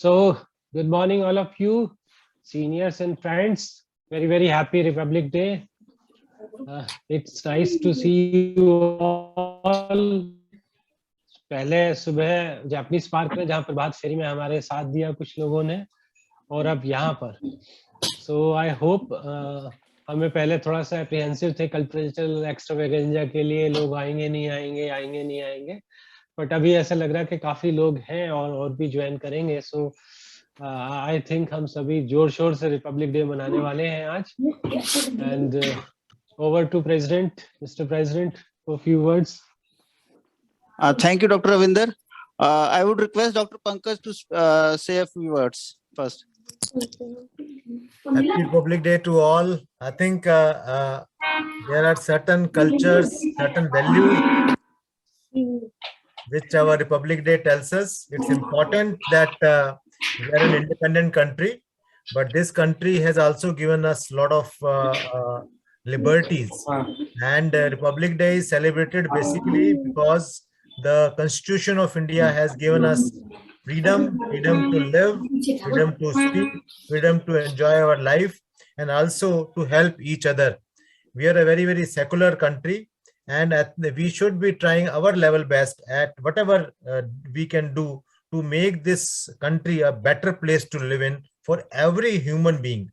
So, good morning, all of you, seniors and friends. Very, very happy Republic Day. It's nice to see you all. पहले सुबह Japanese park में जहाँ प्रभात फेरी में हमारे साथ दिया कुछ लोगों ने, और अब यहाँ पर. So I hope हमें पहले थोड़ा सा एप्रीहेंसिव थे कल्चरल एक्स्ट्रावेगेंजा के लिए, लोग आएंगे नहीं आएंगे, बट अभी ऐसा लग रहा है कि काफी लोग हैं और भी ज्वाइन करेंगे. सो आई थिंक हम सभी जोर शोर से रिपब्लिक डे मनाने वाले हैं आज. And over to president. Mister president, for few words. Thank you, Dr. Ravinder. I would request Dr. Pankaj to say a few words first. Happy Republic Day to all. I think there are certain cultures, certain values which our Republic Day tells us. It's important that we are an independent country, but this country has also given us a lot of liberties. And Republic Day is celebrated basically because the Constitution of India has given us freedom to live, freedom to speak, freedom to enjoy our life, and also to help each other. We are a very, very secular country, and we should be trying our level best at whatever we can do to make this country a better place to live in for every human being,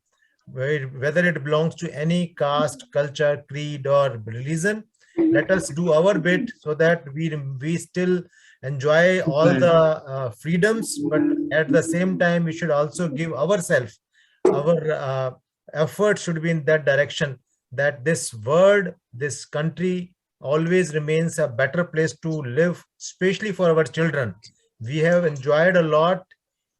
whether it belongs to any caste, culture, creed, or religion. Let us do our bit so that we still enjoy all the freedoms, but at the same time we should also give ourselves, our effort should be in that direction, that this world, this country always remains a better place to live, especially for our children. We have enjoyed a lot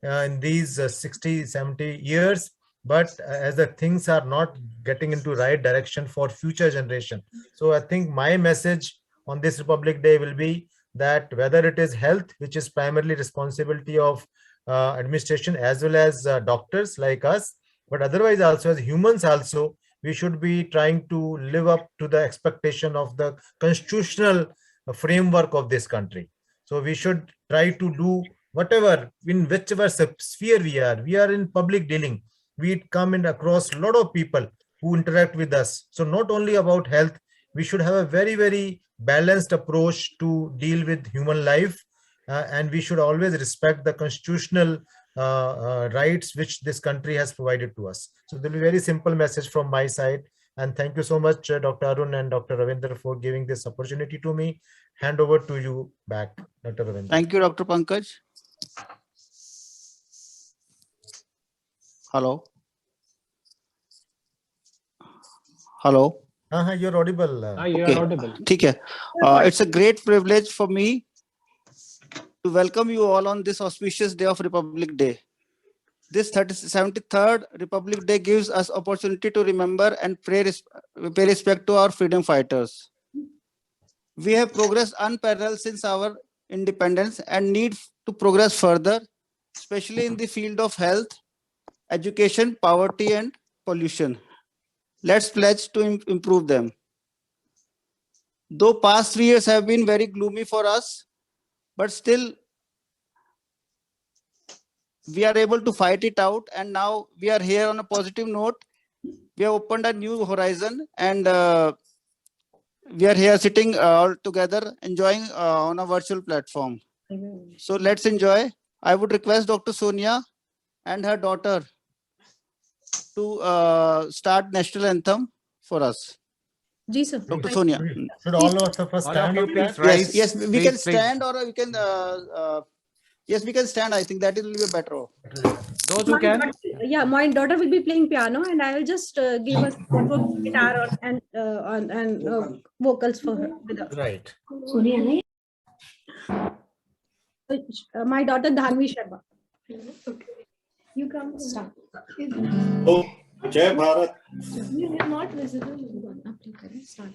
in these 60-70 years, but as the things are not getting into right direction for future generation. So I think my message on this Republic Day will be that whether it is health, which is primarily responsibility of administration as well as doctors like us, but otherwise also as humans also, we should be trying to live up to the expectation of the constitutional framework of this country. So we should try to do whatever, in whichever sphere we are in public dealing. We come in across a lot of people who interact with us. So not only about health, we should have a very, very balanced approach to deal with human life. And we should always respect the constitutional rights which this country has provided to us. So there will be a very simple message from my side. And thank you so much, Dr. Arun and Dr. Ravinder, for giving this opportunity to me. Hand over to you back, Dr. Ravinder. Thank you, Dr. Pankaj. Hello. Hello. You're audible. You're audible. Okay. It's a great privilege for me to welcome you all on this auspicious day of Republic Day. This 73rd Republic Day gives us opportunity to remember and pay respect to our freedom fighters. We have progressed unparalleled since our independence and need to progress further, especially in the field of health, education, poverty, and pollution. Let's pledge to improve them. Though past 3 years have been very gloomy for us, but still we are able to fight it out, and now we are here on a positive note. We have opened a new horizon, and we are here sitting all together enjoying on a virtual platform. So let's enjoy. I would request Dr. Sonia and her daughter to start national anthem for us. Ji, sir. Dr. Sonia. Should all of us stand? Yes, we can stand, or we can yes, we can stand. I think that will be better. Those who can. Yeah, my daughter will be playing piano, and I will just give us guitar and vocals for her. Right. My daughter Dhanvi Sharma. Okay. You come start. Oh, Jai Bharat. You are not visible. Start.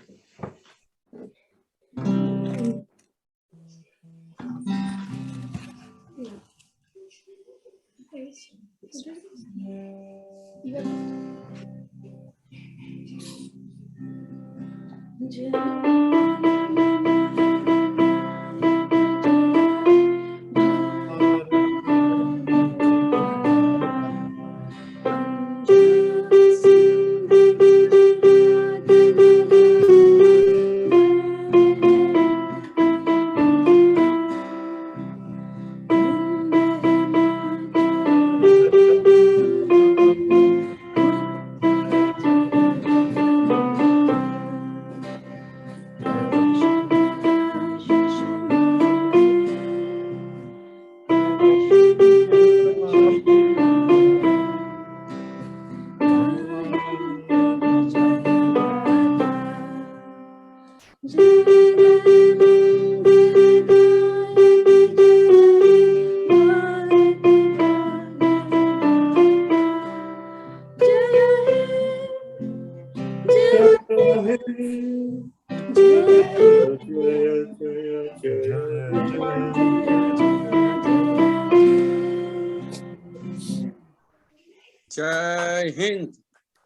जय Hind.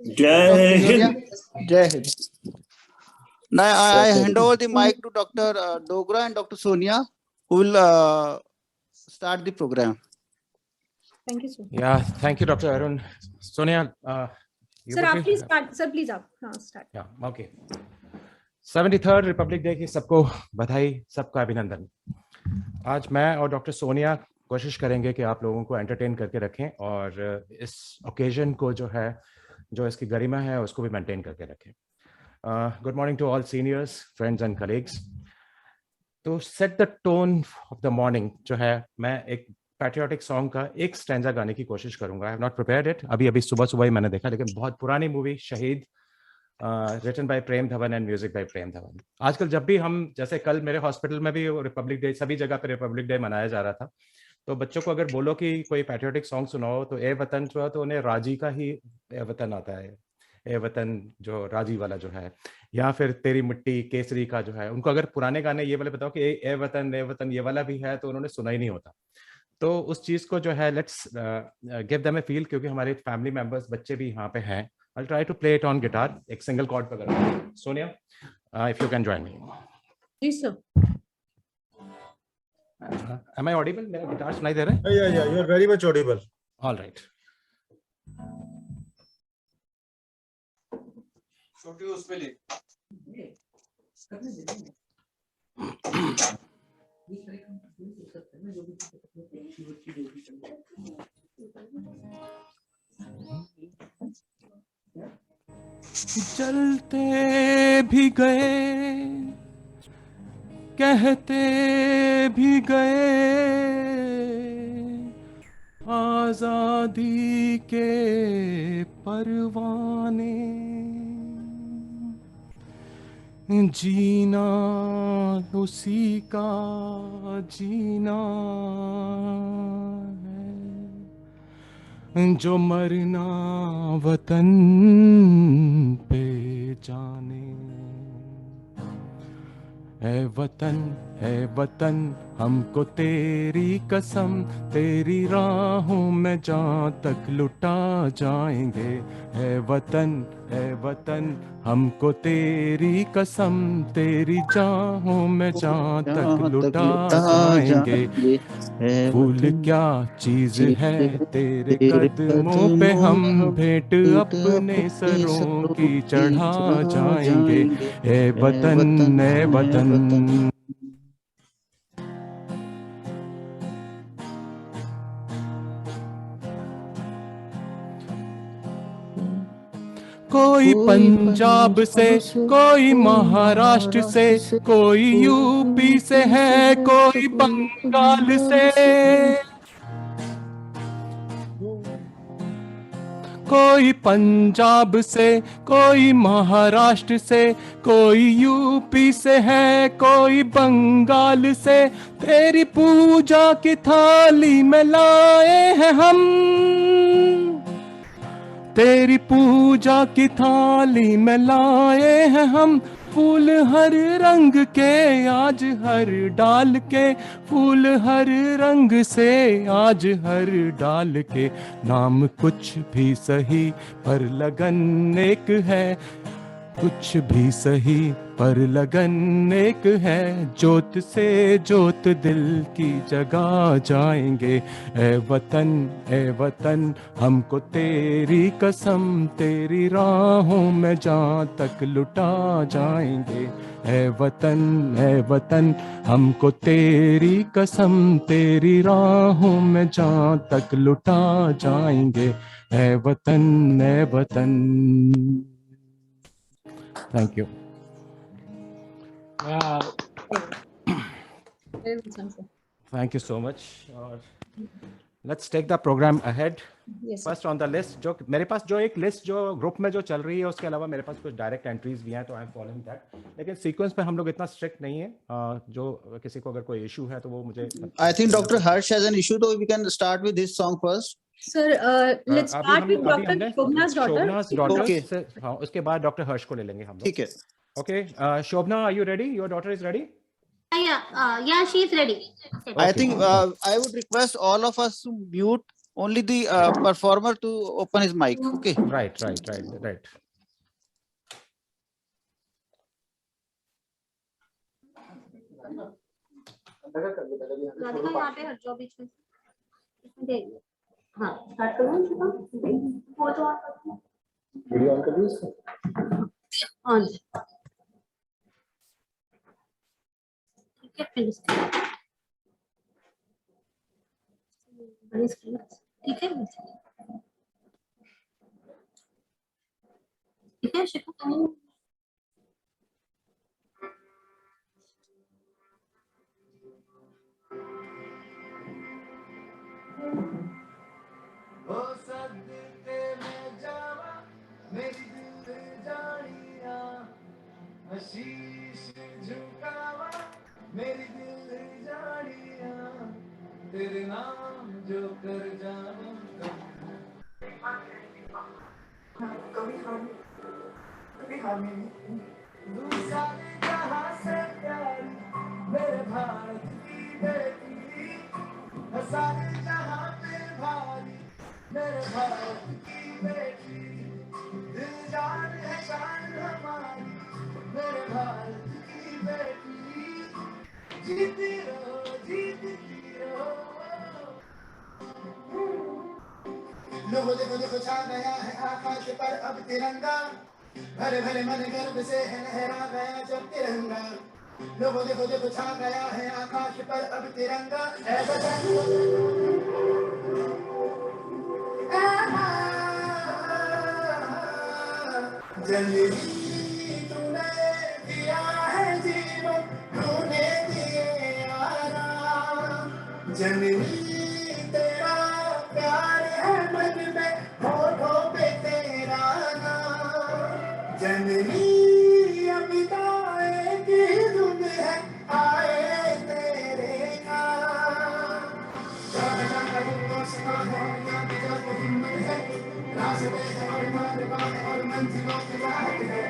Dr. जय Sonia, Hind. Jai Hind. Now I hand over the mic to Dr. Dogra and Dr. Sonia, who will start the program. Thank you, sir. Yeah, thank you, Dr. Arun. Sonia, you Sir, would आप be- please start. Sir, please आप हाँ start. Yeah, okay. 73rd Republic day की सबको बधाई, सबका अभिनंदन। आज मैं और डॉक्टर सोनिया कोशिश करेंगे कि आप लोगों को एंटरटेन करके रखें और इस ओकेजन को जो है, जो इसकी गरिमा है, उसको भी मेंटेन करके रखें। Good morning to all seniors, friends and colleagues. तो set the tone of the morning जो है, मैं एक पैट्रियोटिक सॉन्ग का एक स्टैंजा गाने की कोशिश करूंगा। I have not prepared it, अभी सुबह ही मैंने देखा, लेकिन बहुत पुरानी movie Shaheed, written by Prem Dhawan and music by Prem Dhawan. आजकल जब भी हम, जैसे कल मेरे हॉस्पिटल में भी रिपब्लिक डे, सभी जगह पे रिपब्लिक डे मनाया जा रहा था, तो बच्चों को अगर बोलो कि कोई पैट्रियोटिक सॉन्ग सुनाओ तो ए वतन जो है, तो उन्हें राजी का ही ए वतन आता है, ए वतन जो राजी वाला जो है, या फिर तेरी मिट्टी केसरी का जो है। उनको अगर पुराने गाने ये वाले बताओ कि ए वतन ये वाला भी है, तो उन्होंने सुना ही नहीं होता। तो उस चीज को जो है, let's give them A feel, क्योंकि हमारे फैमिली मेंबर्स बच्चे भी यहाँ पे हैं। I'll try to play it on guitar, एक सिंगल कॉर्ड पे करूँगा। Sonia, if you can join me. जी sir. Am I audible? मेरा गिटार सुनाई दे रहा है? Yeah, you are very much audible. All right. छोटी उसमें ले। जलते भी गए, कहते भी गए, आजादी के परवाने, जीना उसी का जीना है, जो मरना वतन पे जाने। है वतन हमको तेरी कसम, तेरी राहों में जहाँ तक लुटा जाएंगे। है वतन हमको तेरी कसम, तेरी जाहों में जहाँ तक लुटा जाएंगे। फूल क्या चीज है तेरे कदमों पे, हम भेंट अपने सरों की चढ़ा जाएंगे। ए वतन कोई पंजाब से, कोई महाराष्ट्र से, कोई यूपी से है, कोई बंगाल से, कोई पंजाब से, कोई महाराष्ट्र से, कोई यूपी से है, कोई बंगाल से। तेरी पूजा की थाली में लाए हैं हम, तेरी पूजा की थाली में लाए हैं हम। फूल हर रंग के आज हर डाल के, फूल हर रंग से आज हर डाल के। नाम कुछ भी सही पर लगन एक है, कुछ भी सही पर लगन एक है। जोत से जोत दिल की जगा जाएंगे। ए वतन हमको तेरी कसम, तेरी राहों में जहाँ तक लुटा जाएंगे। ए वतन हमको तेरी कसम, तेरी राहों में जहाँ तक लुटा जाएंगे। ए वतन। Thank you. Very good, sir. Thank you so much. और Let's take the program ahead. Yes, sir. First on the list, जो मेरे पास जो एक लिस्ट जो ग्रुप में जो चल रही है, उसके अलावा मेरे पास कुछ डायरेक्ट एंट्रीज भी हैं, तो आई एम फॉलोइंग दैट. लेकिन सीक्वेंस पे हम लोग इतना स्ट्रिक्ट नहीं है. जो किसी को अगर कोई इशू है तो वो मुझे. I think Dr. Harsh has an issue, so we can start with his song first. Sir, let's start with Dr. Shobna's daughter. Shobna's daughter. Okay. हाँ, उसके बाद डॉक्टर हर्ष को ले लेंगे हम लोग. ठीक है. Okay, Shobna, are you ready? Your daughter is ready? Yeah, she is ready. I think I would request all of us to mute only the performer to open his mic. Okay. Right. Radhika यहाँ पे हट जाओ बीच में से. दे दो. हाँ, start करूँ वो तो वीडियो ऑन कर दो. ऑन. ठीक है, फिर बड़ी स्क्रीन. ठीक है, ठीक है. शिखा तुम तेरे नाम जो कर जाऊं कभी हम दूसरे जहां से प्यार मेरे भारत की बेटी सारे जहां पे भारी मेरे भारत की बेटी दिल जान है शान हमारी मेरे भारत की बेटी जीती रहो जीती रहो. लोगों देखो छा गया है आकाश पर अब तिरंगा भरे भरे मन गर्व से है लहरा गया जब तिरंगा. लोगों देखो छा गया है आकाश पर अब तिरंगा. जननी तूने दिया है जीवन तूने दिए आराम. जननी तेरा प्यार है मन में होठों पे तेरा नाम. जननी अमिताए की धुन है आए तेरे नाम. है रास्ते है और मार्ग और मंजिलों की राह है.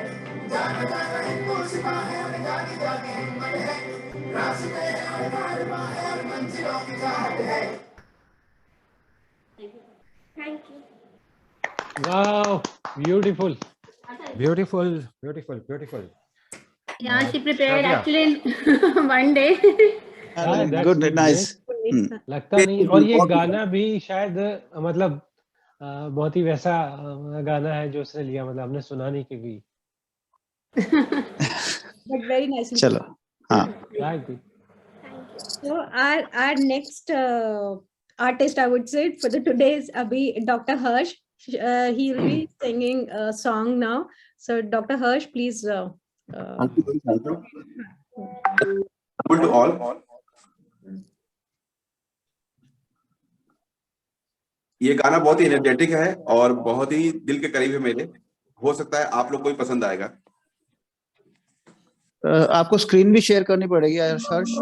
जाना हिंदू सिपाही और जागी जागी हिम्मत है. रास्ते है और मार्ग और मंजिलों की राह है. Thank you. Wow, beautiful. Beautiful. Yeah, she prepared Shravya. actually in one day. that's Good, great. nice. लगता नहीं. और ये गाना भी शायद मतलब बहुत ही वैसा गाना है जो उसने लिया, मतलब हमने सुना नहीं कभी. But very nicely. चलो. हाँ. Right. So our next artist, I would say, for the today's Abhi, Dr. Harsh. He will be singing a song now. So Dr. Harsh, please. Good to all. ये गाना बहुत ही energetic है और बहुत ही दिल के करीब है मेरे. हो सकता है आप लोग को भी पसंद आएगा. आपको स्क्रीन भी शेयर करनी पड़ेगी हर्ष.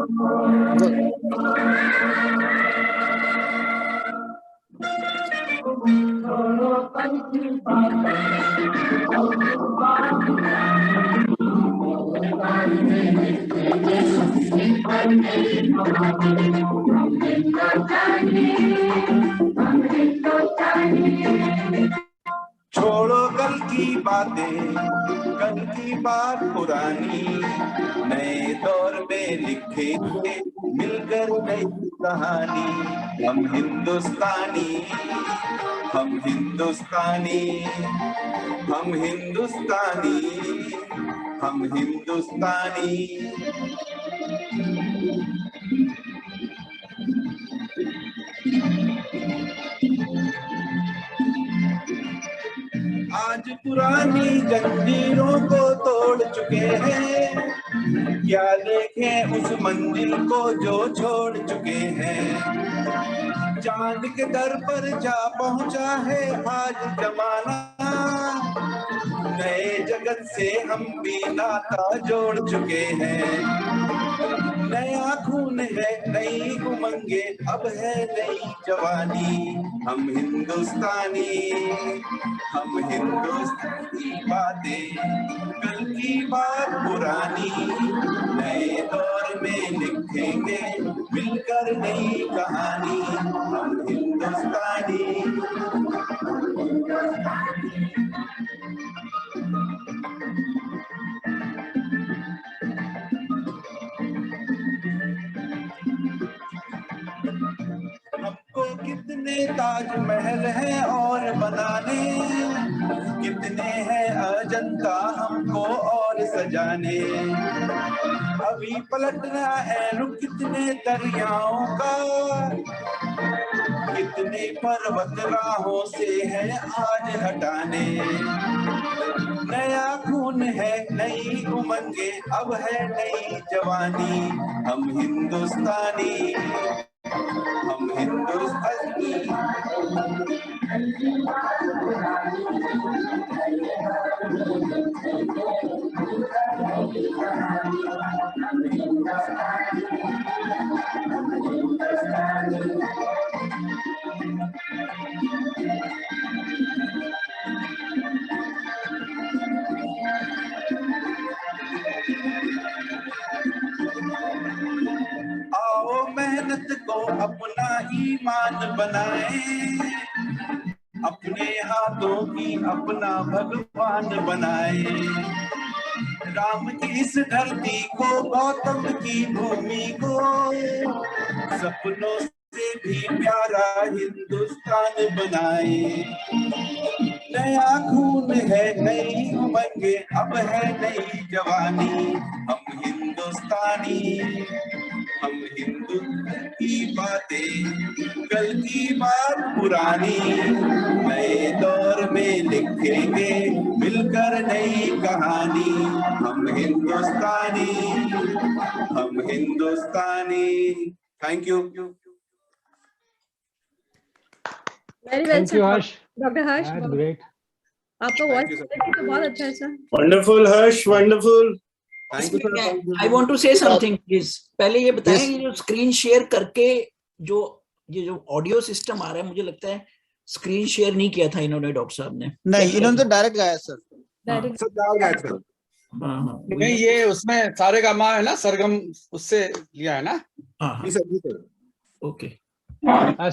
छोड़ो कल की बातें, कल की बात पुरानी, नए दौर में लिखेंगे मिलकर नई कहानी. हम हिंदुस्तानी, हम हिंदुस्तानी, हम हिंदुस्तानी, हम हिंदुस्तानी. आज पुरानी जंजीरों को तोड़ चुके हैं, क्या देखें उस मंजिल को जो छोड़ चुके हैं. चांद के दर पर जा पहुंचा है आज जमाना, नए जगत से हम भी नाता जोड़ चुके हैं। नया खून है, नई उमंगे, अब है नई जवानी। हम हिंदुस्तानी बातें, कल की बात पुरानी, नए दौर में लिखेंगे मिलकर नई कहानी। हम हिंदुस्तानी। हमको कितने ताजमहल हैं और बनाने, कितने हैं अजंता हमको और सजाने। अभी पलटना है रुख कितने दरियाओं का, कितने पर्वत राहों से है आज हटाने। नया खून है, नई उमंगे, अब है नई जवानी। हम हिंदुस्तानी, हम हिंदुस्तानी। आओ मेहनत को अपना ईमान बनाए, अपने हाथों की अपना भगवान बनाए। राम की इस धरती को, गौतम की भूमि को, सपनों से भी प्यारा हिंदुस्तान बनाए। नया खून है, नई उमंगे, अब है नई जवानी। हम हिंदुस्तानी, हम हिंदू की बातें, कल की बात पुरानी, नए दौर में लिखेंगे मिलकर नई कहानी। हम हिंदुस्तानी, हम हिंदुस्तानी। Thank you. Very well Thank you, Harsh. Doctor Harsh, That's great. आपका Thank वॉइस you, sir. तो बहुत अच्छा है sir. Wonderful Harsh, wonderful. I want to say something please. पहले ये बताएं, ये जो स्क्रीन शेयर करके जो ये जो ऑडियो सिस्टम आ रहा है, मुझे लगता है स्क्रीन शेयर नहीं किया था इन्होंने, डॉक्टर साहब ने। नहीं, इन्होंने तो डायरेक्ट गाया सर। डायरेक्ट नहीं, ये उसमें सारे का माँ है ना, सरगम, उससे लिया है ना। हाँ, ओके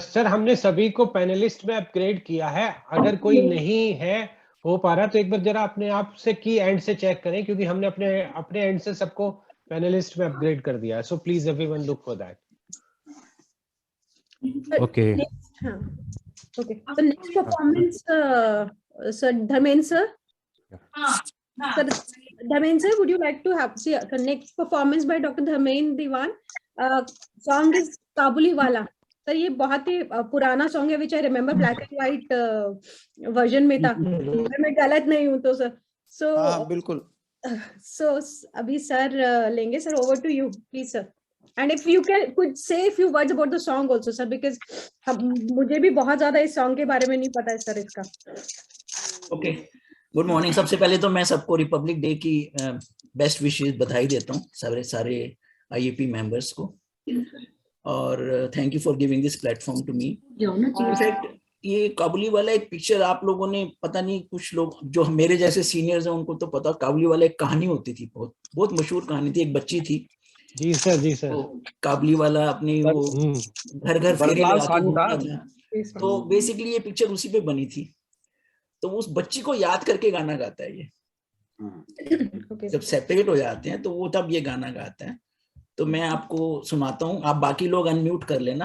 सर, हमने सभी को पैनलिस्ट में अपग्रेड किया है। अगर कोई नहीं है हो पा रहा तो एक बार जरा अपने आप से की एंड से चेक करें, क्योंकि हमने अपने एंड से सबको पैनलिस्ट में अपग्रेड कर दिया है। So please everyone look for that. Okay okay, so next performance, sir Dharmendra sir. Sir Dharmendra sir, would you like to have the next performance by Dr. Dharmendra Diwan? Song is Kabuli Wala. Sir ये बहुत ही पुराना song है, which I remember black and white version में था, अगर मैं गलत नहीं हूँ तो सर। सो बिल्कुल। सो अभी सर लेंगे sir, over to you please sir. And if you can could say few words about the song also sir, because मुझे भी बहुत ज्यादा इस सॉन्ग के बारे में नहीं पता है सर इसका। Okay, good morning. सबसे पहले तो मैं सबको रिपब्लिक डे की बेस्ट विशेस बधाई देता हूँ, सारे आईएपी मेंबर्स को, और thank you for giving this platform to me. In fact ये काबुली वाला एक पिक्चर आप लोगों ने, पता नहीं कुछ लोग जो मेरे जैसे सीनियर्स हैं उनको तो पता, काबुली वाला एक कहानी होती थी, बहुत बहुत मशहूर कहानी थी। एक बच्ची थी, जी सर, जी सर, तो काबुली वाला अपनी वो घर घर फेरे लगाता था। तो बेसिकली ये पिक्चर उसी पे बनी थी। तो उस बच्ची को याद करके गाना गाता है ये। जब सेपरेट हो जाते हैं तो वो तब ये गाना गाता है। तो मैं आपको सुनाता हूँ, आप बाकी लोग अनम्यूट कर लेना,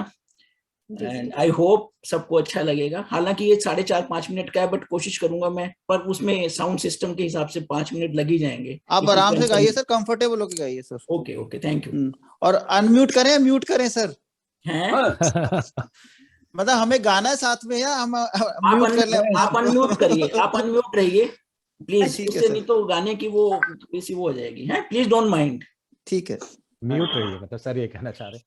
एंड आई होप सबको अच्छा लगेगा। हालांकि ये 4.5-5 मिनट का है, बट कोशिश करूंगा मैं, पर उसमें साउंड सिस्टम के हिसाब से 5 मिनट लग ही जाएंगे। आप आराम से गाइए सर, कंफर्टेबल होके गाइए sir. Okay okay, thank you. और अनम्यूट करें, म्यूट करें सर, हैं? मतलब हमें गाना है साथ में, या हम म्यूट कर लें? आप अनम्यूट करिए, आप अनम्यूट रहिए प्लीज, ठीक है उससे सर। नहीं तो गाने की वो थोड़ी सी वो हो जाएगी। हैं, प्लीज डोंट माइंड। ठीक है, म्यूट रहिए, मतलब सर ये कहना चाह रहे हैं।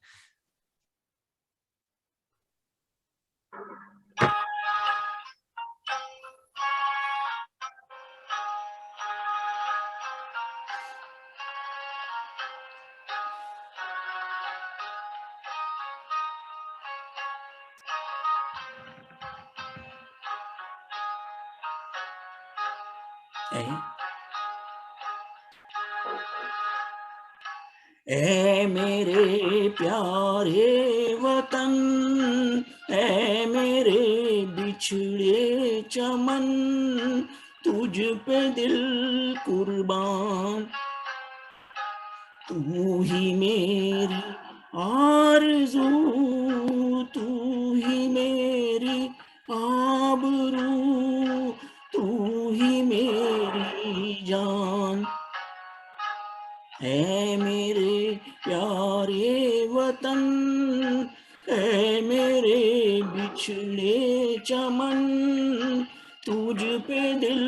ऐ मेरे प्यारे वतन, ऐ मेरे बिछड़े चमन, तुझ पे दिल कुर्बान, तू ही मेरी आरज़ू, तू ही मेरी आबरू, तू ही मेरी जान। ऐ मेरे प्यारे वतन, ऐ मेरे बिछड़े चमन, तुझ पे दिल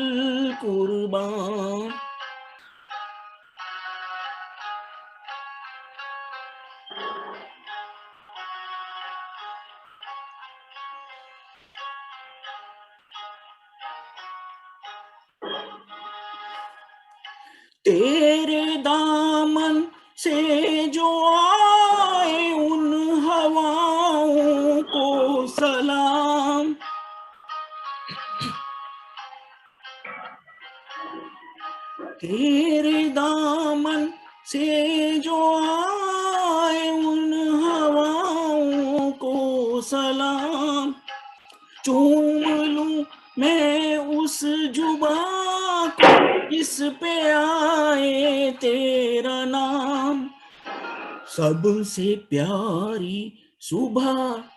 कुर्बान। तेरे दामन से जो आए उन हवाओं को सलाम, तेरे दामन से जो आए उन हवाओं को सलाम, चूम लूं मैं उस जुबा को जिस पे आए तेरा नाम, सबसे प्यारी सुबह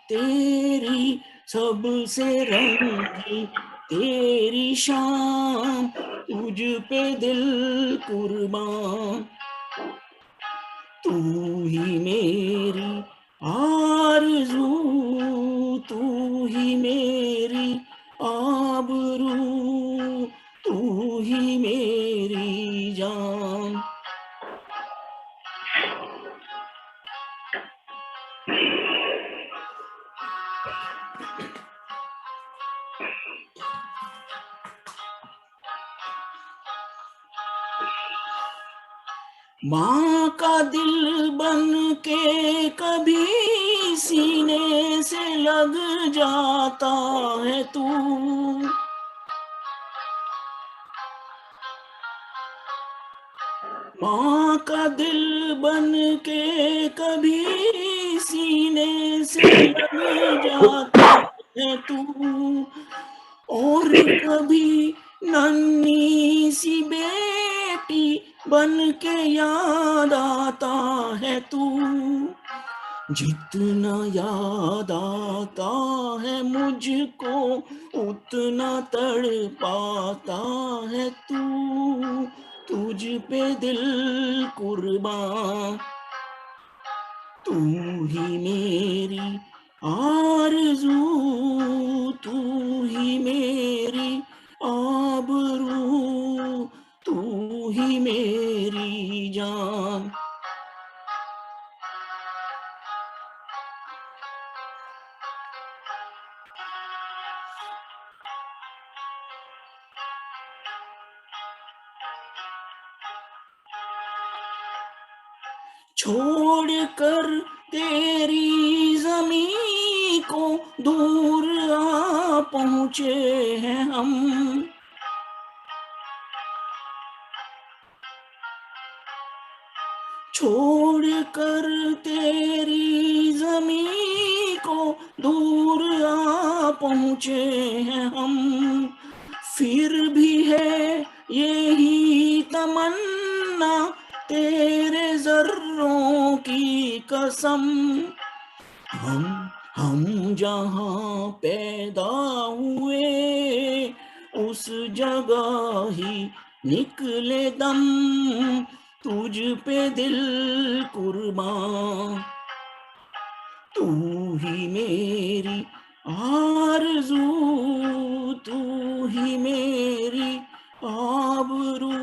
तेरी, सबसे रंगी तेरी शाम, तुझ पे दिल कुर्बान, तू ही मेरी आरज़ू, तू ही मेरी आबरू, तू ही मेरी जान। माँ का दिल बन के कभी सीने से लग जाता है तू, माँ का दिल बन के कभी सीने से लग जाता है तू, और कभी नन्ही सी बेटी बन के याद आता है तू, जितना याद आता है मुझको उतना तड़पाता है तू, तुझ पे दिल कुर्बान, तू ही मेरी आरज़ू, तू ही मेरी आबरू, तू ही मेरी जान। छोड़ कर तेरी ज़मीं को दूर आ पहुँचे हैं हम, छोड़ कर तेरी ज़मीं को दूर आ पहुँचे हैं हम, फिर भी है यही तमन्ना तेरे ज़र्रों की कसम, हम जहाँ पैदा हुए उस जगह ही निकले दम, तुझ पे दिल कुर्बान, तू ही मेरी आरज़ू, तू ही मेरी आबरू,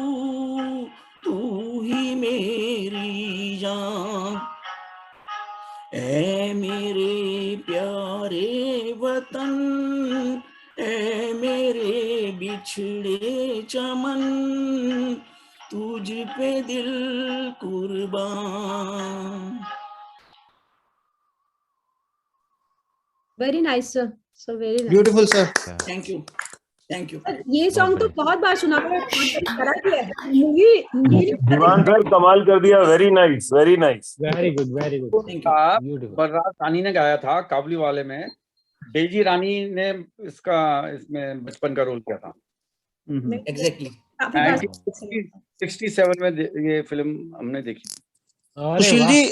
तू ही मेरी जान। ऐ मेरे प्यारे वतन, ऐ मेरे बिछड़े चमन, तुझ पे दिल कुर्बान। Very nice, sir. So very nice. Beautiful, sir. Thank you. Thank you. ये सॉन्ग तो बहुत बार सुना है, मूवी दीवान सर कमाल कर दिया, very nice very nice. Very good very good. Beautiful. Balraj सानी ने गाया था काबुली वाले में, डेजी रानी ने इसमें बचपन का रोल किया था। एग्जैक्टली 1967 में ये फिल्म हमने देखी। सुशील जी,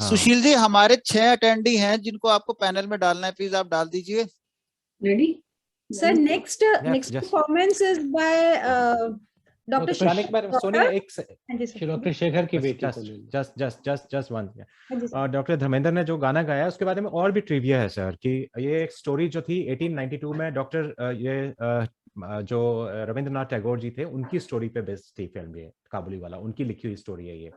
सुशील जी हमारे 6 अटेंडी हैं जिनको आपको पैनल में डालना है, प्लीज आप डाल दीजिए। Ready sir. Next performance is by doctor Sonia, एक डॉक्टर शेखर की बेटी। Just one. डॉक्टर धर्मेंद्र ने जो गाना गाया उसके बारे में और भी ट्रिविया है सर, कि ये एक स्टोरी जो थी 1892 में डॉक्टर जो रविंद्रनाथ टैगोर जी थे उनकी स्टोरी पे बेस्ड थी फिल्म, ये काबुली वाला उनकी लिखी हुई स्टोरी है ये।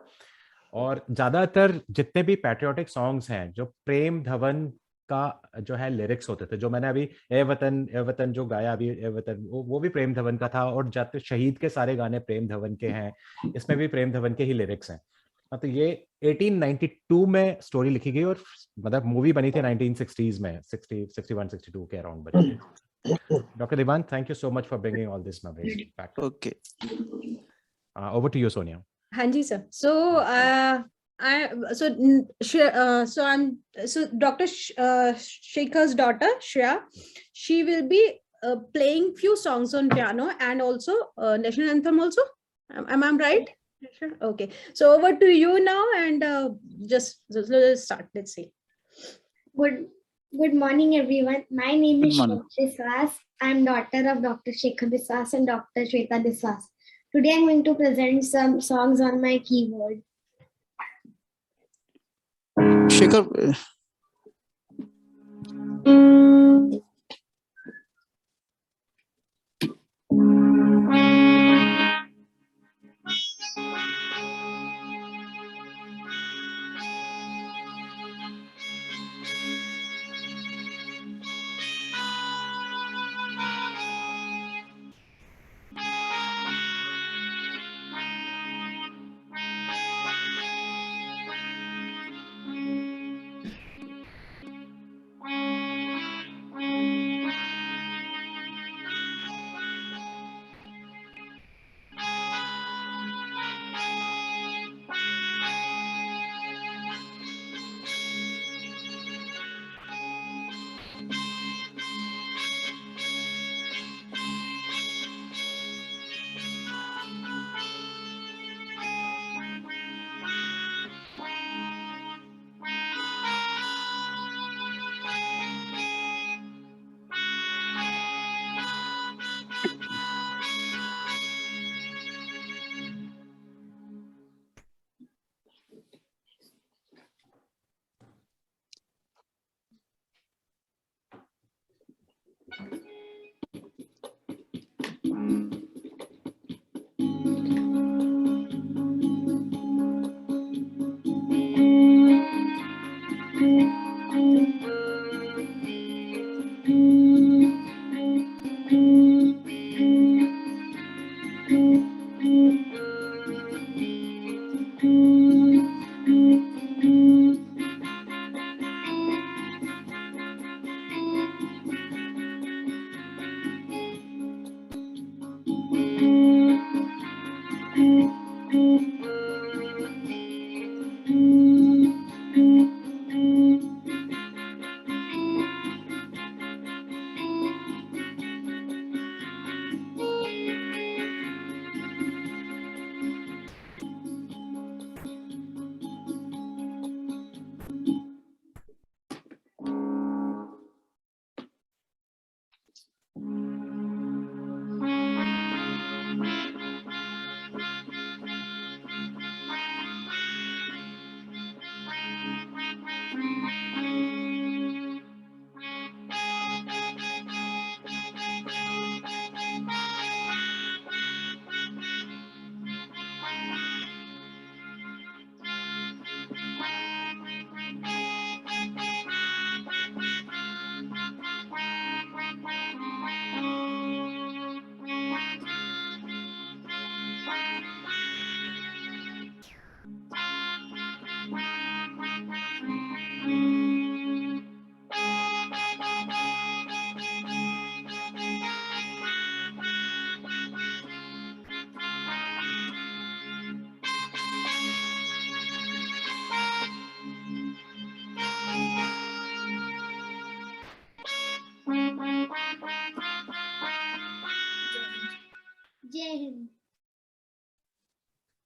और ज्यादातर जितने भी पैट्रियोटिक सॉन्ग्स हैं जो प्रेम धवन का जो है लिरिक्स होते थे, जो मैंने अभी ए वतन जो गाया अभी ए वतन, वो भी प्रेम धवन का था। और जाते शहीद के सारे गाने प्रेम धवन के हैं, इसमें भी प्रेम धवन के ही लिरिक्स हैं। तो ये 1892 में स्टोरी लिखी गई और मतलब मूवी बनी थी 1960s में, 61-62 के अराउंड बनी थी। Doctor Diwan, thank you so much for bringing all this memories back. Okay, over to you Sonia. हाँ जी sir. So Dr. Shekhar's daughter Shreya, she will be playing few songs on piano and also national anthem also. Am I right? Sure. Okay. So over to you now, and just let's start. Let's see. Good morning, everyone. My name is Shweta Biswas. I'm daughter of Dr. Shekhar Biswas and Dr. Shweta Biswas. Today I'm going to present some songs on my keyboard. Shekhar,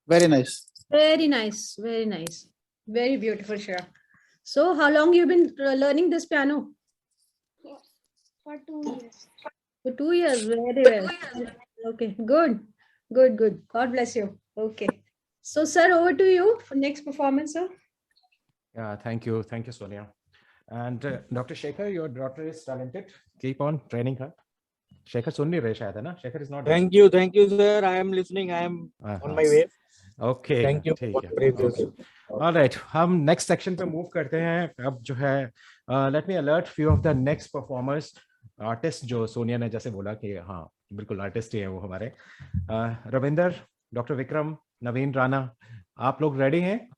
Very nice. Very nice, very nice, very beautiful, Shreya. So, how long you been learning this piano? For 2 years. For 2 years. Very well. Okay, good, good, good. God bless you. Okay. So, sir, over to you for next performance, sir. Yeah, thank you, Sonia. And Dr. Shekhar, your daughter is talented. Keep on training her. Shekhar सुन नहीं रहे शायद है ना? Shekhar is not. Thank you, sir. I am listening. I am on my way. Okay. Thank you. ठीक है. Okay. All right. हम next section पे move करते हैं. अब जो है, let me alert few of the next performers, artists जो सोनिया ने जैसे बोला कि हाँ बिल्कुल artist ही है वो हमारे. रविंदर, डॉक्टर विक्रम, नवीन राणा, आप लोग रेडी हैं?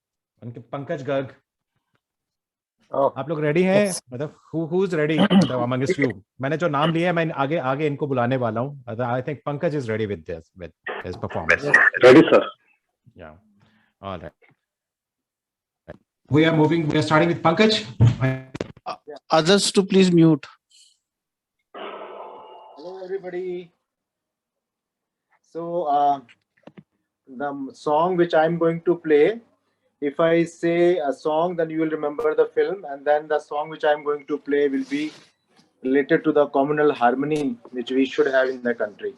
उनके पंकज गर्ग, आप लोग रेडी हैं? मतलब who is ready? मतलब amongst you, मैंने जो नाम लिए हैं मैं आगे इनको बुलाने वाला हूँ. I think Pankaj is ready with his performance. Ready, sir. Yeah. All right. We are starting with Pankaj. Others to please mute. Hello, everybody. So, the song which I'm going to play, if I say a song, then you will remember the film, and then the song which I'm going to play will be related to the communal harmony which we should have in the country.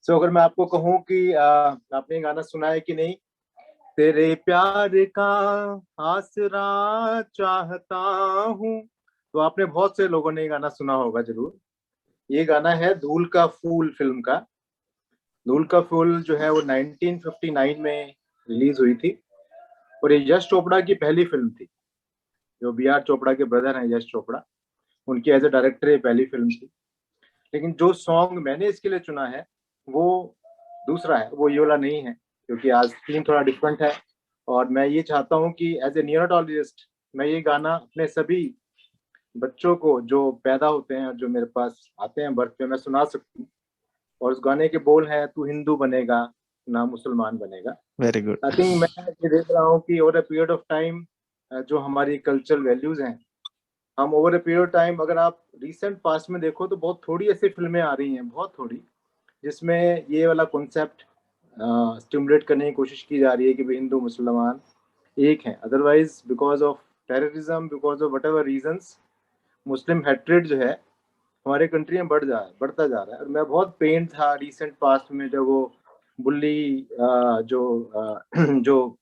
So, अगर मैं आपको कहूँ कि आपने गाना सुना है कि नहीं, तेरे प्यार का आसरा चाहता हूँ, तो आपने बहुत से लोगों ने ये गाना सुना होगा जरूर. ये गाना है धूल का फूल फिल्म का. धूल का फूल जो है वो 1959 में रिलीज हुई थी और ये यश चोपड़ा की पहली फिल्म थी. जो बी आर चोपड़ा के ब्रदर हैं यश चोपड़ा, उनकी एज ए डायरेक्टर ये पहली फिल्म थी. लेकिन जो सॉन्ग मैंने इसके लिए चुना है वो दूसरा है, वो ये वाला नहीं है, क्योंकि आज थीम थोड़ा डिफरेंट है. और मैं ये चाहता हूँ कि एज ए नियोनाटोलॉजिस्ट मैं ये गाना अपने सभी बच्चों को जो पैदा होते हैं, जो मेरे पास आते हैं बर्थ पे, मैं सुना सकूँ. और उस गाने के बोल हैं, तू हिंदू बनेगा ना मुसलमान बनेगा. Very good. आई थिंक मैं ये देख रहा हूँ कि over a period of time जो हमारी कल्चरल वैल्यूज हैं, हम over a period of time, अगर आप रिसेंट पास्ट में देखो तो बहुत थोड़ी ऐसी फिल्में आ रही हैं, बहुत थोड़ी, जिसमें ये वाला कॉन्सेप्ट स्टिमुलेट करने की कोशिश की जा रही है कि भाई हिंदू मुसलमान एक हैं. Otherwise because of terrorism, because of whatever reasons, Muslim hatred जो है हमारे कंट्री में बढ़ता जा रहा है. और मैं बहुत पेन था रिसेंट पास्ट में जब वो बुल्ली जो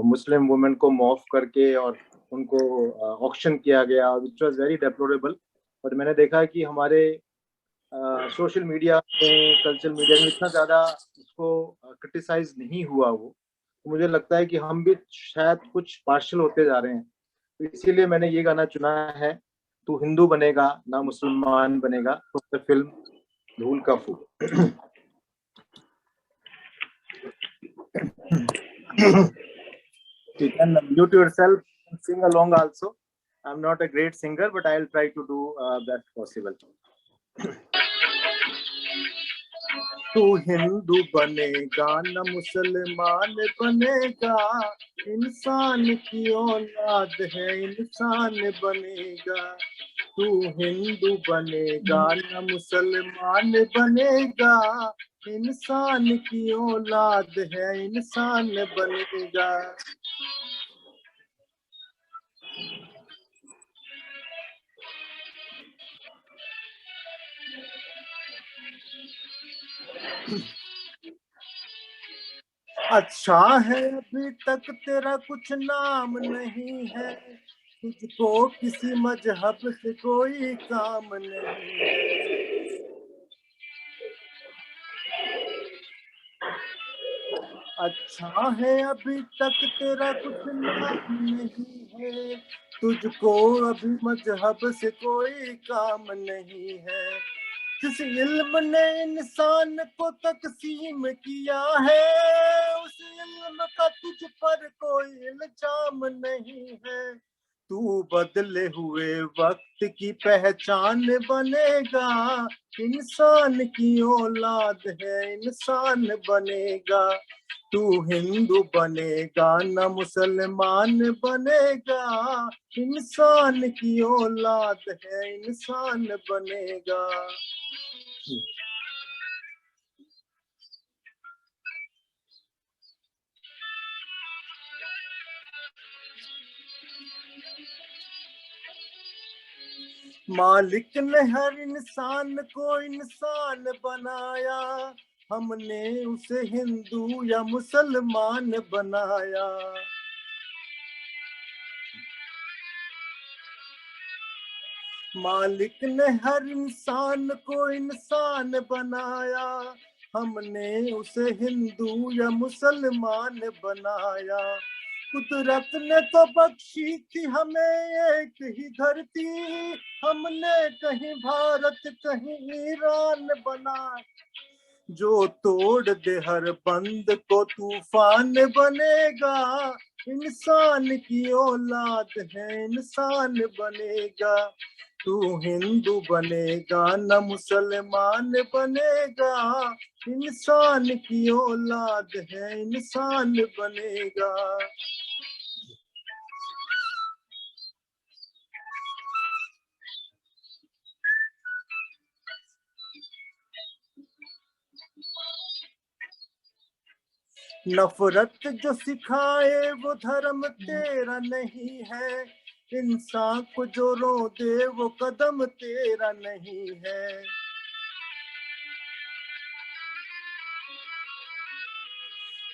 मुस्लिम वुमेन को मॉफ करके और उनको ऑक्शन किया गया, विच वाज वेरी डेप्लोरेबल. और मैंने देखा कि हमारे सोशल मीडिया में, कल्चरल मीडिया में इतना ज़्यादा उसको क्रिटिसाइज नहीं हुआ वो. तो मुझे लगता है कि हम भी शायद कुछ पार्शल होते जा रहे हैं. तो इसीलिए मैंने ये गाना चुना है, तू हिंदू बनेगा ना मुसलमान बनेगा, तो फिल्म धूल का फूल. You can mute yourself and sing along also. I'm not a great singer, but I'll try to do best possible. तू हिंदू बनेगा ना मुसलमान बनेगा, इंसान की औलाद है इंसान बनेगा. तू हिंदू बनेगा ना मुसलमान बनेगा, इंसान की औलाद है इंसान बनेगा. अच्छा है अभी तक तेरा कुछ नाम नहीं है, तुझको किसी मजहब से कोई काम नहीं है. अच्छा है अभी तक तेरा कुछ नाम नहीं है, तुझको अभी मजहब से कोई काम नहीं है. जिस इल्म ने इंसान को तकसीम किया है, उस इल्म का तुझ पर कोई इल्जाम नहीं है. तू बदले हुए वक्त की पहचान बनेगा, इंसान की औलाद है इंसान बनेगा. तू हिंदू बनेगा ना मुसलमान बनेगा, इंसान की औलाद है इंसान बनेगा. मालिक ने हर इंसान को इंसान बनाया, हमने उसे हिंदू या मुसलमान बनाया। मालिक ने हर इंसान को इंसान बनाया, हमने उसे हिंदू या मुसलमान बनाया। कुदरत ने तो बख्शी थी हमें एक ही धरती, हमने कहीं भारत कहीं ईरान बनाया। जो तोड़ दे हर बंद को तूफान बनेगा, इंसान की औलाद है इंसान बनेगा। तू हिंदू बनेगा न मुसलमान बनेगा, इंसान की औलाद है इंसान बनेगा। नफरत जो सिखाए वो धर्म तेरा नहीं है, इंसान को जो रो दे वो कदम तेरा नहीं है।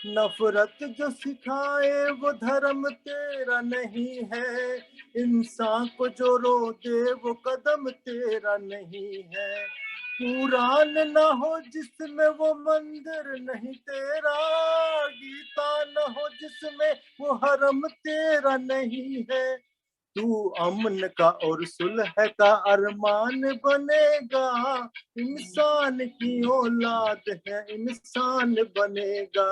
नफरत जो सिखाए वो धर्म तेरा नहीं है, इंसान को जो रो दे वो कदम तेरा नहीं है। कुरान न हो जिसमें वो मंदिर नहीं तेरा, गीता न हो जिसमें वो हरम तेरा नहीं है। तू अमन का और सुलह का अरमान बनेगा, इंसान की औलाद है इंसान बनेगा।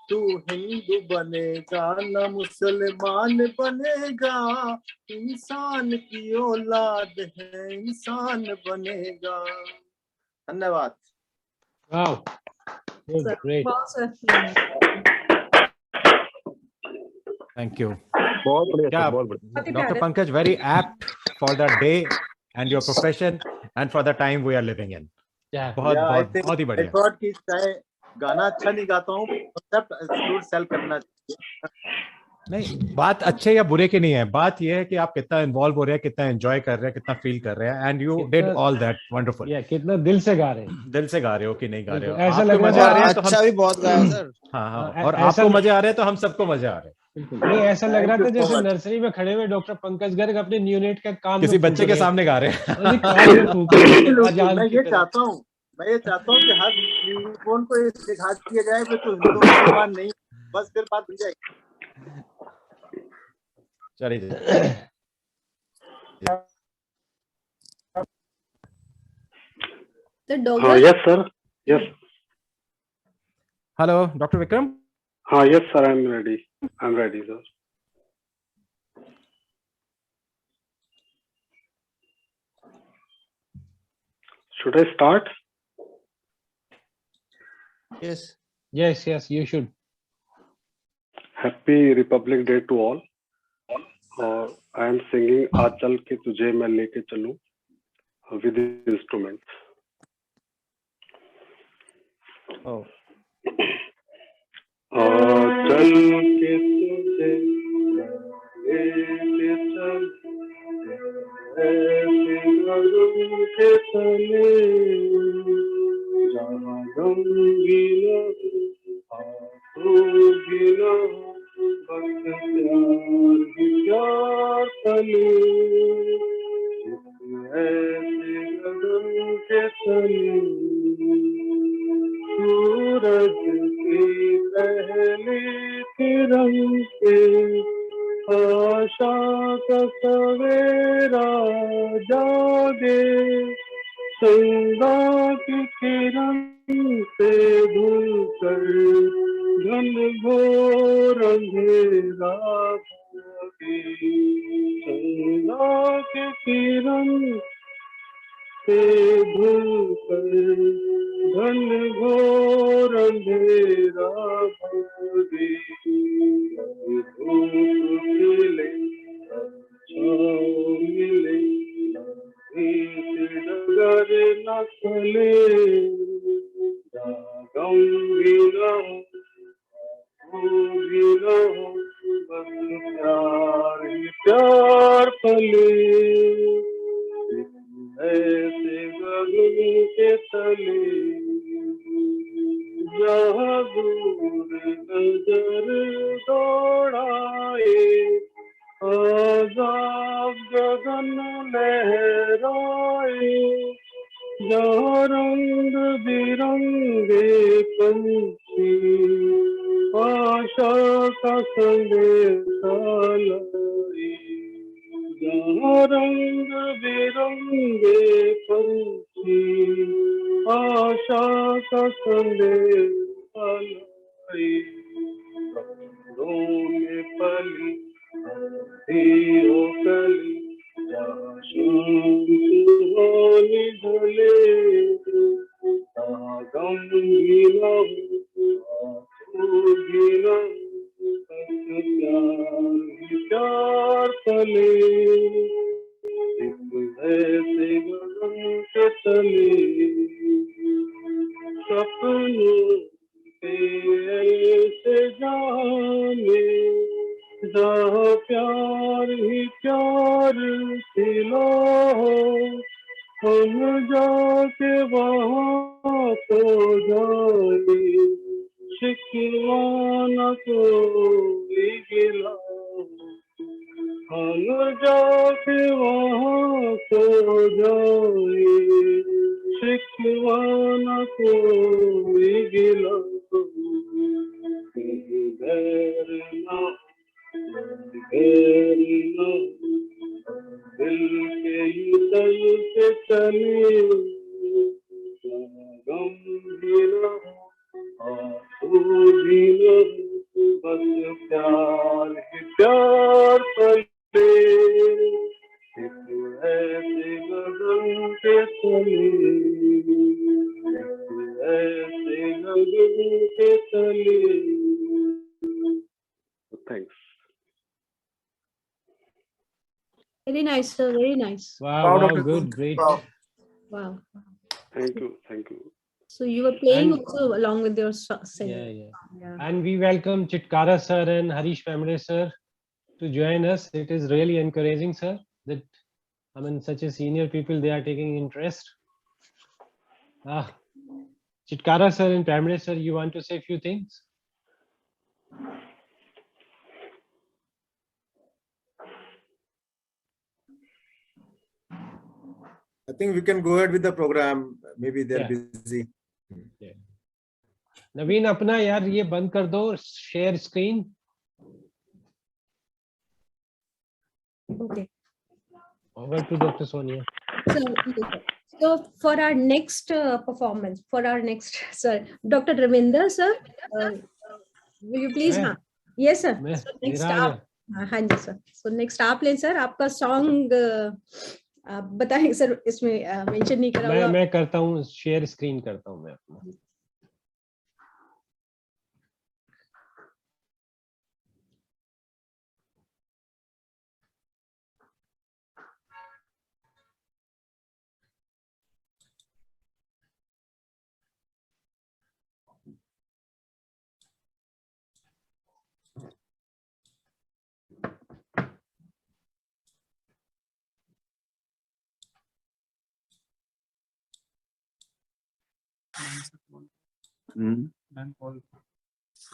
तू हिंदू बनेगा न मुसलमान बनेगा, इंसान की औलाद है इंसान बनेगा। धन्यवाद। Wow. Good, great. Thank you. बहुत बढ़िया क्या सर, बहुत बढ़िया। Dr. Pankaj, very apt for the day and your profession and for the time we are living in. बहुत बहुत ही बढ़िया। I thought कि चाहे गाना अच्छा नहीं गाता हूँ, concept जरूर सेल करना चाहिए। नहीं, बात अच्छे या बुरे की नहीं है, बात यह है कि आप कितना इन्वॉल्व हो रहे हैं, कितना एंजॉय कर रहे हैं, कितना फील कर रहे हैं, and you did all that wonderful. कितना दिल से गा रहे हैं, दिल से गा रहे हो कि नहीं गा रहे हो, ऐसा आपको लग रहा मजे आ रहे हैं तो अच्छा भी बहुत गाया सर। हाँ, और आपको मजे आ रहे हैं तो हम सबको मजे आ रहे हैं। नहीं ऐसा लग रहा था जैसे नर्सरी में खड़े हुए डॉक्टर पंकज गर्ग अपने यूनिट का काम किसी बच्चे के सामने गा रहे हैं। मैं ये चाहता हूँ कि हर न्यूबॉर्न को ये सिखा दिया जाए कि तो हिंदू मुसलमान नहीं, बस फिर बात बन जाएगी। चलिए। हाँ, yes sir, yes. Hello doctor Vikram. हाँ, yes sir, I am ready sir. Should I start? Yes, you should. Happy Republic Day to all. और I am singing आज चल के तुझे मैं लेके चलूं with instruments. आज चल के तुझे लेके चलूं ऐसे कदम के तले जहाँ गमगीन आंसू गिना बस प्यार ही प्यार तले ऐसे कदम के तले सूरज की पहली किरण से आशा का सवेरा जागे संगा की किरण से धुल कर घन घोर अंधेरा भागे संगा की किरण से धुल कर घन घोर अंधेरा भागे धूप मिले छाँव मिले डगर न चले जाऊंगी न होगी न हो बस प्यार ही प्यार पले गगन के तले जहाँ दूर नजर दौड़ाए आजाद गगन लहराए जहाँ रंग बिरंगे पंछी आशा का संदेशा लाए जहाँ रंग बिरंगे पंछी आशा का संदेशा लाए कपड़ों में पली हो कली जहाँ शाम सुहानी ढले जहाँ गम गीला गीला प्यार पले ऐसे गगन के तले सपनों के ऐसे जाने जहाँ प्यार ही प्यार खिला हो हम जाके वहाँ तो जाए शिकवा न कोई गिला हम जाके वहाँ तो जाए शिकवा न कोई गिला गैर ना दिल के तल से चले गम भी न आंसू भी न बस प्यार ही प्यार पले ऐसे गगन के तले ऐसे गगन के तले thanks Very nice, sir. Very nice. Wow, wow, good, great. Wow. Thank you, thank you. So you were playing And- also along with your singing. Yeah. And we welcome Chitkara sir and Harish Pamre sir to join us. It is really encouraging, sir, that I mean such a senior people, they are taking interest. Chitkara sir and Pamre sir, you want to say a few things? I think we can go ahead with the program. Maybe they're Yeah. busy. नवीन अपना यार ये बंद कर दो, share screen. Okay. Over to Dr. Sonia. So for our next performance, for our next, sir, Dr. Ravinder, sir, will you please? मैं? हाँ, yes, sir. मैं? So next मेरा आप, हाँ जी सर. So next आप लें सर, आपका सॉन्ग आप बताएं सर, इसमें मेंशन नहीं करा हुआ. मैं करता हूँ, शेयर स्क्रीन करता हूँ मैं अपना.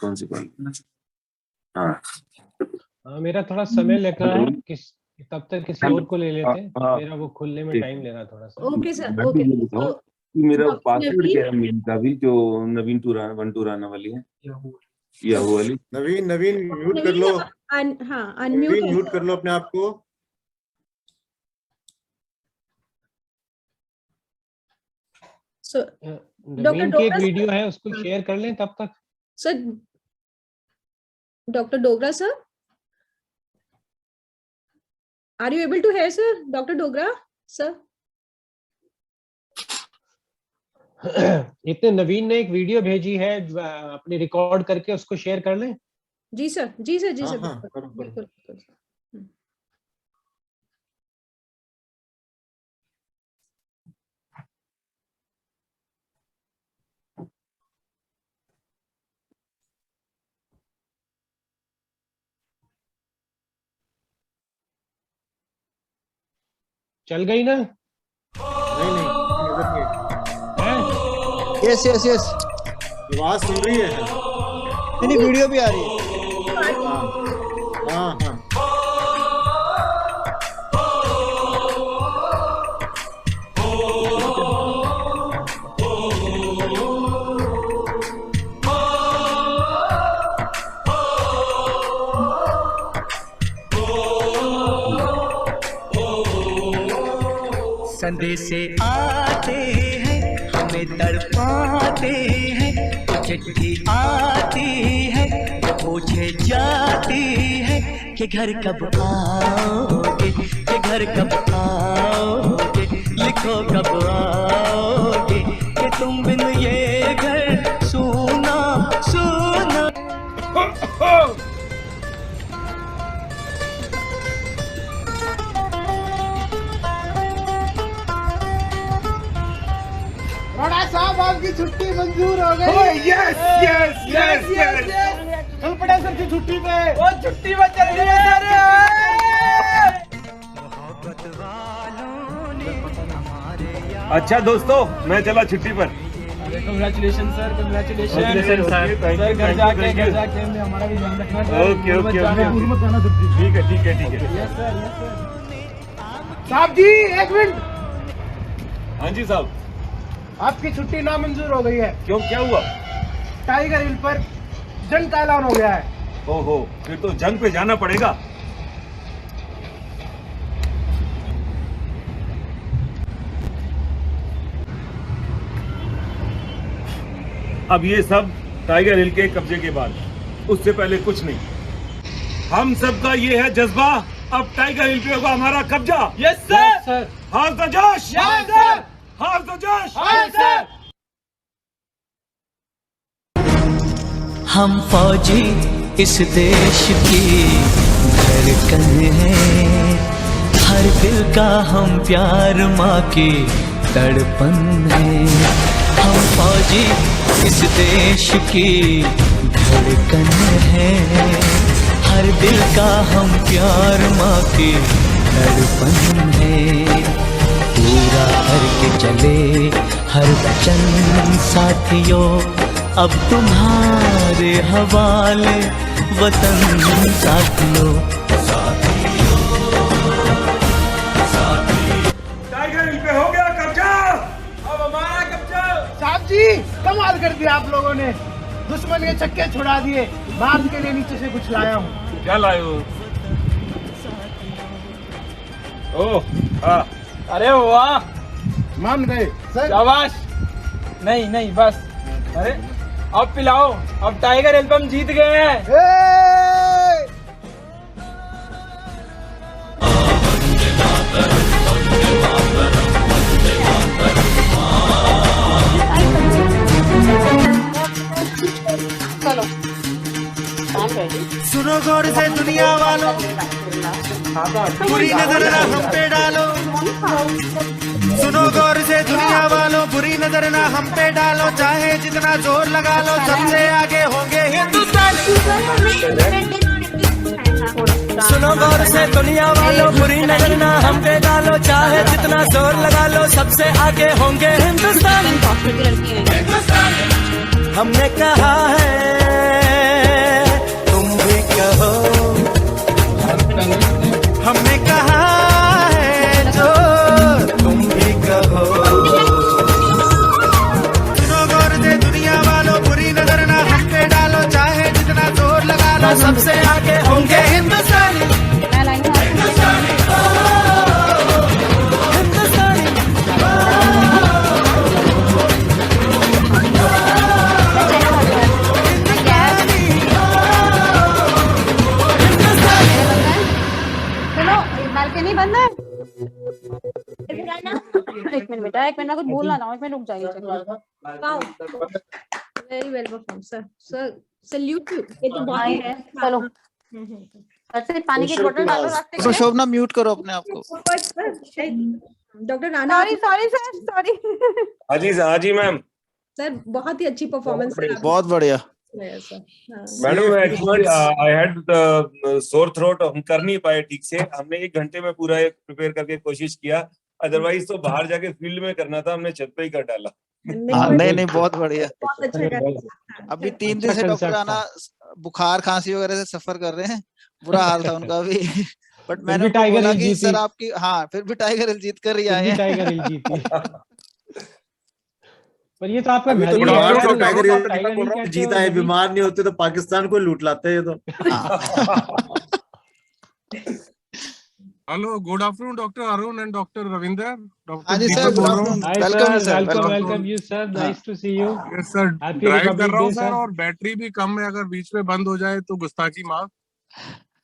कौन सी कॉल? हाँ, मेरा थोड़ा समय लग रहा है, तब तक किसी और को ले लेते हैं. हाँ, मेरा वो खुलने में टाइम ले रहा थोड़ा सा. ओके सर, मैं ओके. भी ये बताऊं कि मेरा पासवर्ड क्या है मेल का भी, जो नवीन टूराना वाली है, याहू वाली. नवीन म्यूट कर लो. हाँ, अनम्यूट. नवीन म्यूट कर लो अपने आप को. So नवीन की एक वीडियो है, उसको शेयर कर लें तब तक. Sir, doctor Dogra sir, are you able to hear sir? Doctor Dogra sir. इतने नवीन ने एक वीडियो भेजी है, अपनी रिकॉर्ड करके उसको शेयर कर लें. जी सर, जी सर, जी सर, हाँ, बिल्कुल, बिल्कुल, बिल्कुल. चल गई ना? नहीं, नजर नहीं यस यस यस, आवाज सुन रही है? नहीं वीडियो भी आ रही है। हाँ हाँ। संदेशे आते हैं हमें तड़पाते हैं, चिट्ठी आती है पूछे जाती है कि घर कब आओगे, कि घर कब आओगे, लिखो कब आओगे, कि तुम बिन ये घर सूना सूना। रोड़ा साहब आपकी छुट्टी मंजूर हो गई। यस यस यस यस, चल पड़े सर की छुट्टी पे। वो छुट्टी में चल रही है सर। अच्छा दोस्तों, मैं चला छुट्टी पर। Congratulation sir, congratulation sir. घर जाके हमारा भी ध्यान रखना। ओके ओके ओके, ठीक है ठीक है ठीक है। साहब जी एक मिनट। हाँ जी साहब। आपकी छुट्टी नामंजूर हो गई है। क्यों, क्या हुआ? टाइगर हिल पर जंग का ऐलान हो गया है। ओहो, फिर तो जंग पे जाना पड़ेगा। अब ये सब टाइगर हिल के कब्जे के बाद, उससे पहले कुछ नहीं। हम सबका ये है जज्बा, अब टाइगर हिल पे होगा हमारा कब्जा। Yes sir. हाथ द जोश, यस सर। हाथ द जोश, यस सर। हम फौजी इस देश की धड़कन है, हर दिल का हम प्यार माँ की तड़पन है। हम फौजी इस देश की धड़कन है, हर दिल का हम प्यार माँ की तड़पन है। पूरा करके चले हर वचन साथियों, अब तुम्हारे हवाले वतन साथियों। टाइगर हिल पे हो गया कब्जा, अब हमारा कब्जा। साहब जी कमाल कर दिया आप लोगों ने, दुश्मन के छक्के छुड़ा दिए। बात के लिए नीचे से कुछ लाया हूँ। क्या लाए हो? ओह हाँ, अरे वाह, मान गए सर। शाबाश। नहीं नहीं बस, अरे अब पिलाओ, अब टाइगर हिल पे हम जीत गए हैं। चलो सुनो गौर से दुनिया वालों, बुरी नजर ना हम पे डालो। सुनो गौर से दुनिया वालों, बुरी नजर ना हम पे डालो। चाहे जितना जोर लगा लो, सबसे आगे होंगे हिंदुस्तान। सुनो गौर से दुनिया वालों, बुरी नजर ना हम पे डालो। चाहे जितना जोर लगा लो, सबसे आगे होंगे हिंदुस्तान। हमने कहा है, तुम भी कहो। हमने कहा है जो तुम भी कहो। सुनो गौर से दुनिया वालों, बुरी नजर ना हम पे डालो। चाहे जितना जोर लगा लो, सबसे आगे होंगे हिंदुस्तानी। बालकनी बंद है। एक मिनट बेटा, एक मिनट, कुछ बोलना था, एक मिनट रुक जाइए। Very well perform sir. Sir salute you. ये तो बहुत ही है। चलो अच्छा, पानी की बोतल डालो रास्ते तो शोभना म्यूट करो अपने आप को। Doctor Rana, sorry sir, sorry. हाँ जी मैम। सर बहुत ही अच्छी परफॉर्मेंस। बहुत बढ़िया madam. Actually I had sore throat, हम कर नहीं पाए ठीक से। हमने 1 घंटे में पूरा प्रिपेयर करके कोशिश किया, अदरवाइज तो बाहर जाके फील्ड में करना था, हमने छत पे ही कर डाला। नहीं बहुत बढ़िया। बहुत अच्छा कर अभी 3 दिन से डॉक्टर राणा बुखार खांसी वगैरह से सफर कर रहे हैं, बुरा हाल था उनका भी। बट मैंने उनको बोला कि सर आपकी, हाँ फिर भी टाइगर हिल जीत कर ही आए हैं। टाइगर हिल जीती। पर ये तो आपका अभी घर तो ही बीमार है, तो टाइगर टाइगर हिल हिल जीता है, बीमार नहीं होते तो पाकिस्तान को लूट लाते हैं ये तो। Hello, good afternoon doctor Arun and doctor Ravinder. हाँ जी sir, good afternoon, welcome sir, welcome you sir, nice to see you. Yes sir, drive कर रहा हूँ सर, और बैटरी भी कम है, अगर बीच में बंद हो जाए तो गुस्ताखी माफ।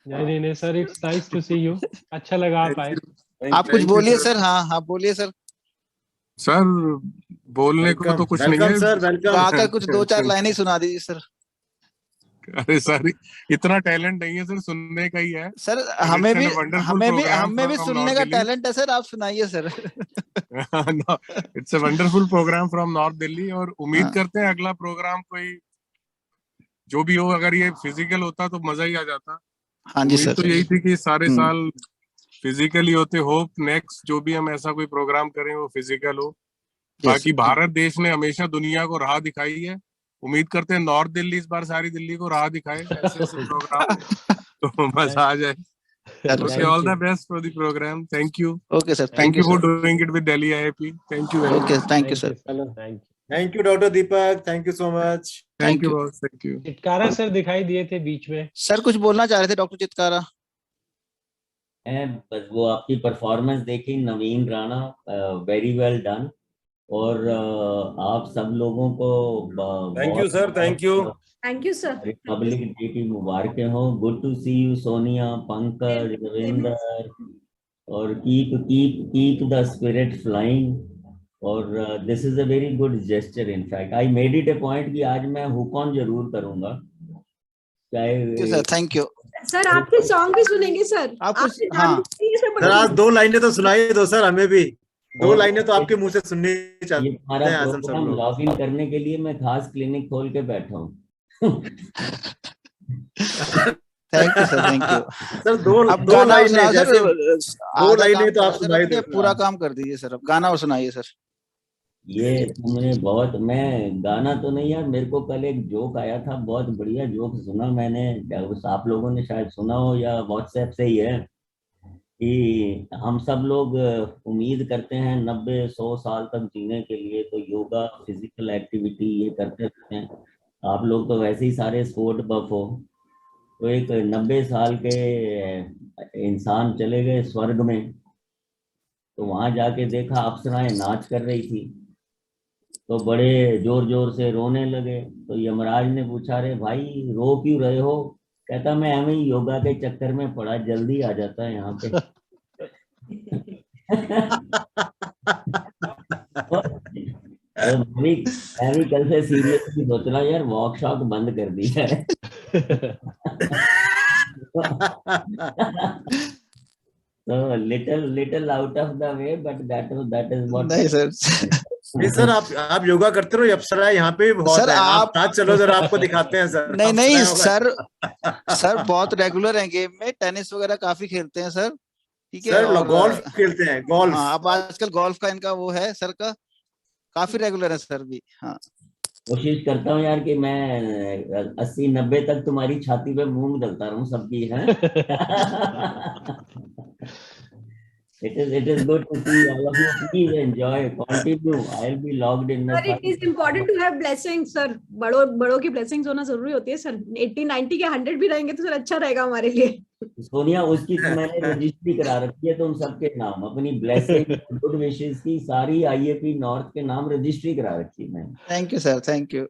नहीं sir, it's nice to see you, अच्छा लगा आप आए। आप कुछ बोलिए सर। हाँ बोलिए सर। सर बोलने को तो कुछ नहीं है सर, वेलकम। गाकर कुछ 2-4 लाइनें सुना दीजिए सर। अरे सर, इतना टैलेंट नहीं है सर, सुनने का ही है सर। हमें भी सुनने का टैलेंट है सर, आप सुनाइए sir. It's a wonderful programme from north Delhi, और उम्मीद करते हैं अगला प्रोग्राम कोई जो भी हो, अगर ये फिजिकल होता तो मजा ही आ जाता। हाँ जी सर। तो यही थी कि सारे साल फिजिकली होते। होप नेक्स्ट जो भी हम ऐसा कोई प्रोग्राम करें वो फिजिकल हो। बाकी भारत देश ने हमेशा दुनिया को राह दिखाई है, उम्मीद करते हैं नॉर्थ दिल्ली इस बार सारी दिल्ली को राह दिखाए ऐसे प्रोग्राम, तो मजा आ जाए। Okay, all the best for the program. Thank you. Okay sir, thank you for doing it with Delhi IIP. Thank you very much. Thank you sir. Thank you Dr. Deepak, thank you so much. Thank you boss, thank you. Chitkara sir दिखाई दिए थे बीच में। Sir कुछ बोलना चाह रहे थे doctor Chitkara. बस वो आपकी परफॉर्मेंस देखी Naveen Rana, very well done. और आप सब लोगों को thank you sir, thank you sir, republic day की मुबारकें हो। Good to see you Sonia, Pankaj, Ravinder, और कीप द स्पिरिट फ्लाइंग। और this is a very good gesture. In fact I made it a point कि आज मैं हुक ऑन जरूर करूंगा, चाहे। Sir thank you sir. आपके सॉन्ग भी सुनेंगे सर। आप कुछ सर आज 2 लाइनें तो सुनाई दो सर, हमें भी 2 लाइनें तो आपके मुंह से सुननी चाहते हैं आज हम सब लोग। लॉग इन करने के लिए मैं खास क्लिनिक खोल के बैठा हूँ। Thank you sir, thank you sir. 2 लाइनें तो आप सुनाई दो, पूरा काम कर दीजिए सर। अब गाना और सुनाइए सर। ये तुमने बहुत, मैं गाना तो नहीं यार, मेरे को कल एक जोक आया था, बहुत बढ़िया जोक सुना मैंने, आप लोगों ने शायद सुना हो या व्हाट्सएप से ही है, कि हम सब लोग उम्मीद करते हैं 90-100 साल तक जीने के लिए, तो योगा, फिजिकल एक्टिविटी ये करते रहते हैं। आप लोग तो वैसे ही सारे स्पोर्ट बफ हो। तो एक 90 साल के इंसान चले गए स्वर्ग में, तो वहां जाके देखा अप्सराएं नाच कर रही थी, तो बड़े जोर जोर से रोने लगे। तो यमराज ने पूछा, रे भाई रो क्यों रहे हो? कहता मैं हमें योगा के चक्कर में पड़ा, जल्दी आ जाता है यहाँ पे। मैं भी कल से सीरियसली सोच रहा यार, वॉकशॉप बंद कर दिया है। So little out of the way, but that is what. नहीं सर, नहीं सर, आप योगा करते रहो, अप्सरा यहाँ पे भी बहुत सर, है। आप साथ चलो जरा, आपको दिखाते हैं सर। नहीं सर बहुत रेगुलर हैं गेम में, टेनिस वगैरह काफी खेलते हैं सर। ठीक है सर, गोल्फ खेलते हैं, गोल्फ। हाँ, अब आजकल गोल्फ का इनका वो है सर का, काफी रेगुलर है सर भी। हाँ, कोशिश करता हूँ यार कि मैं 80-90 तक तुम्हारी छाती पे मूंग डलता रहूं सबकी है। It is good to see all of you. Please enjoy, continue. I'll be logged in. Sir, it is important to have blessings, sir. बड़ों की blessings होना जरूरी होती है सर। 80-90 के 100 भी रहेंगे तो सर अच्छा रहेगा हमारे लिए। सोनिया, उसकी तो मैंने रजिस्ट्री करा रखी है तुम सबके नाम, अपनी ब्लेसिंग, गुड विशेस की सारी IIP नॉर्थ के नाम रजिस्ट्री करा रखी है मैंने। Thank you sir, thank you.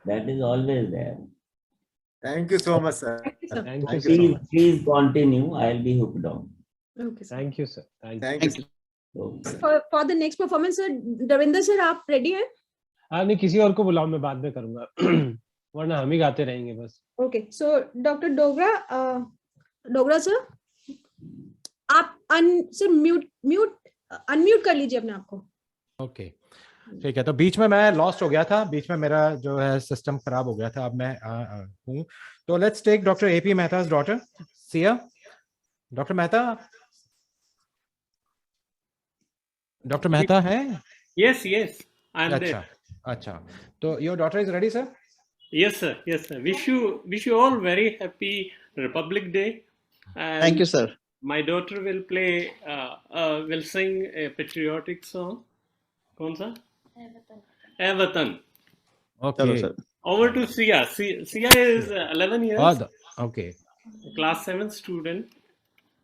That is always there. Thank you so much, sir. Thank you so much. Please continue. I'll be hooked on. Okay, thank you sir, thank you. For the next performance sir, Ravinder sir आप ready हैं? हाँ, नहीं किसी और को बुलाओ, मैं बाद में करूंगा। वरना हम ही गाते रहेंगे बस। Okay, so doctor Dogra sir, आप अनम्यूट कर लीजिए अपने आप को। ओके, ठीक है। तो बीच में मैं लॉस्ट हो गया था, बीच में मेरा जो है सिस्टम खराब हो गया था। अब मैं हूँ, तो let's take doctor AP Mehta's daughter Siya. Doctor Mehta, doctor Mehta है? Yes. I'm अच्छा there. अच्छा, तो your daughter is ready, sir? Yes, sir. Yes, sir. Wish you all very happy Republic Day. And Thank you, sir. my daughter will play, will sing a patriotic song. कौन सा? ए वतन. Okay. Sir. Over to Sia. Sia is 11 years. Okay. Class 7 student.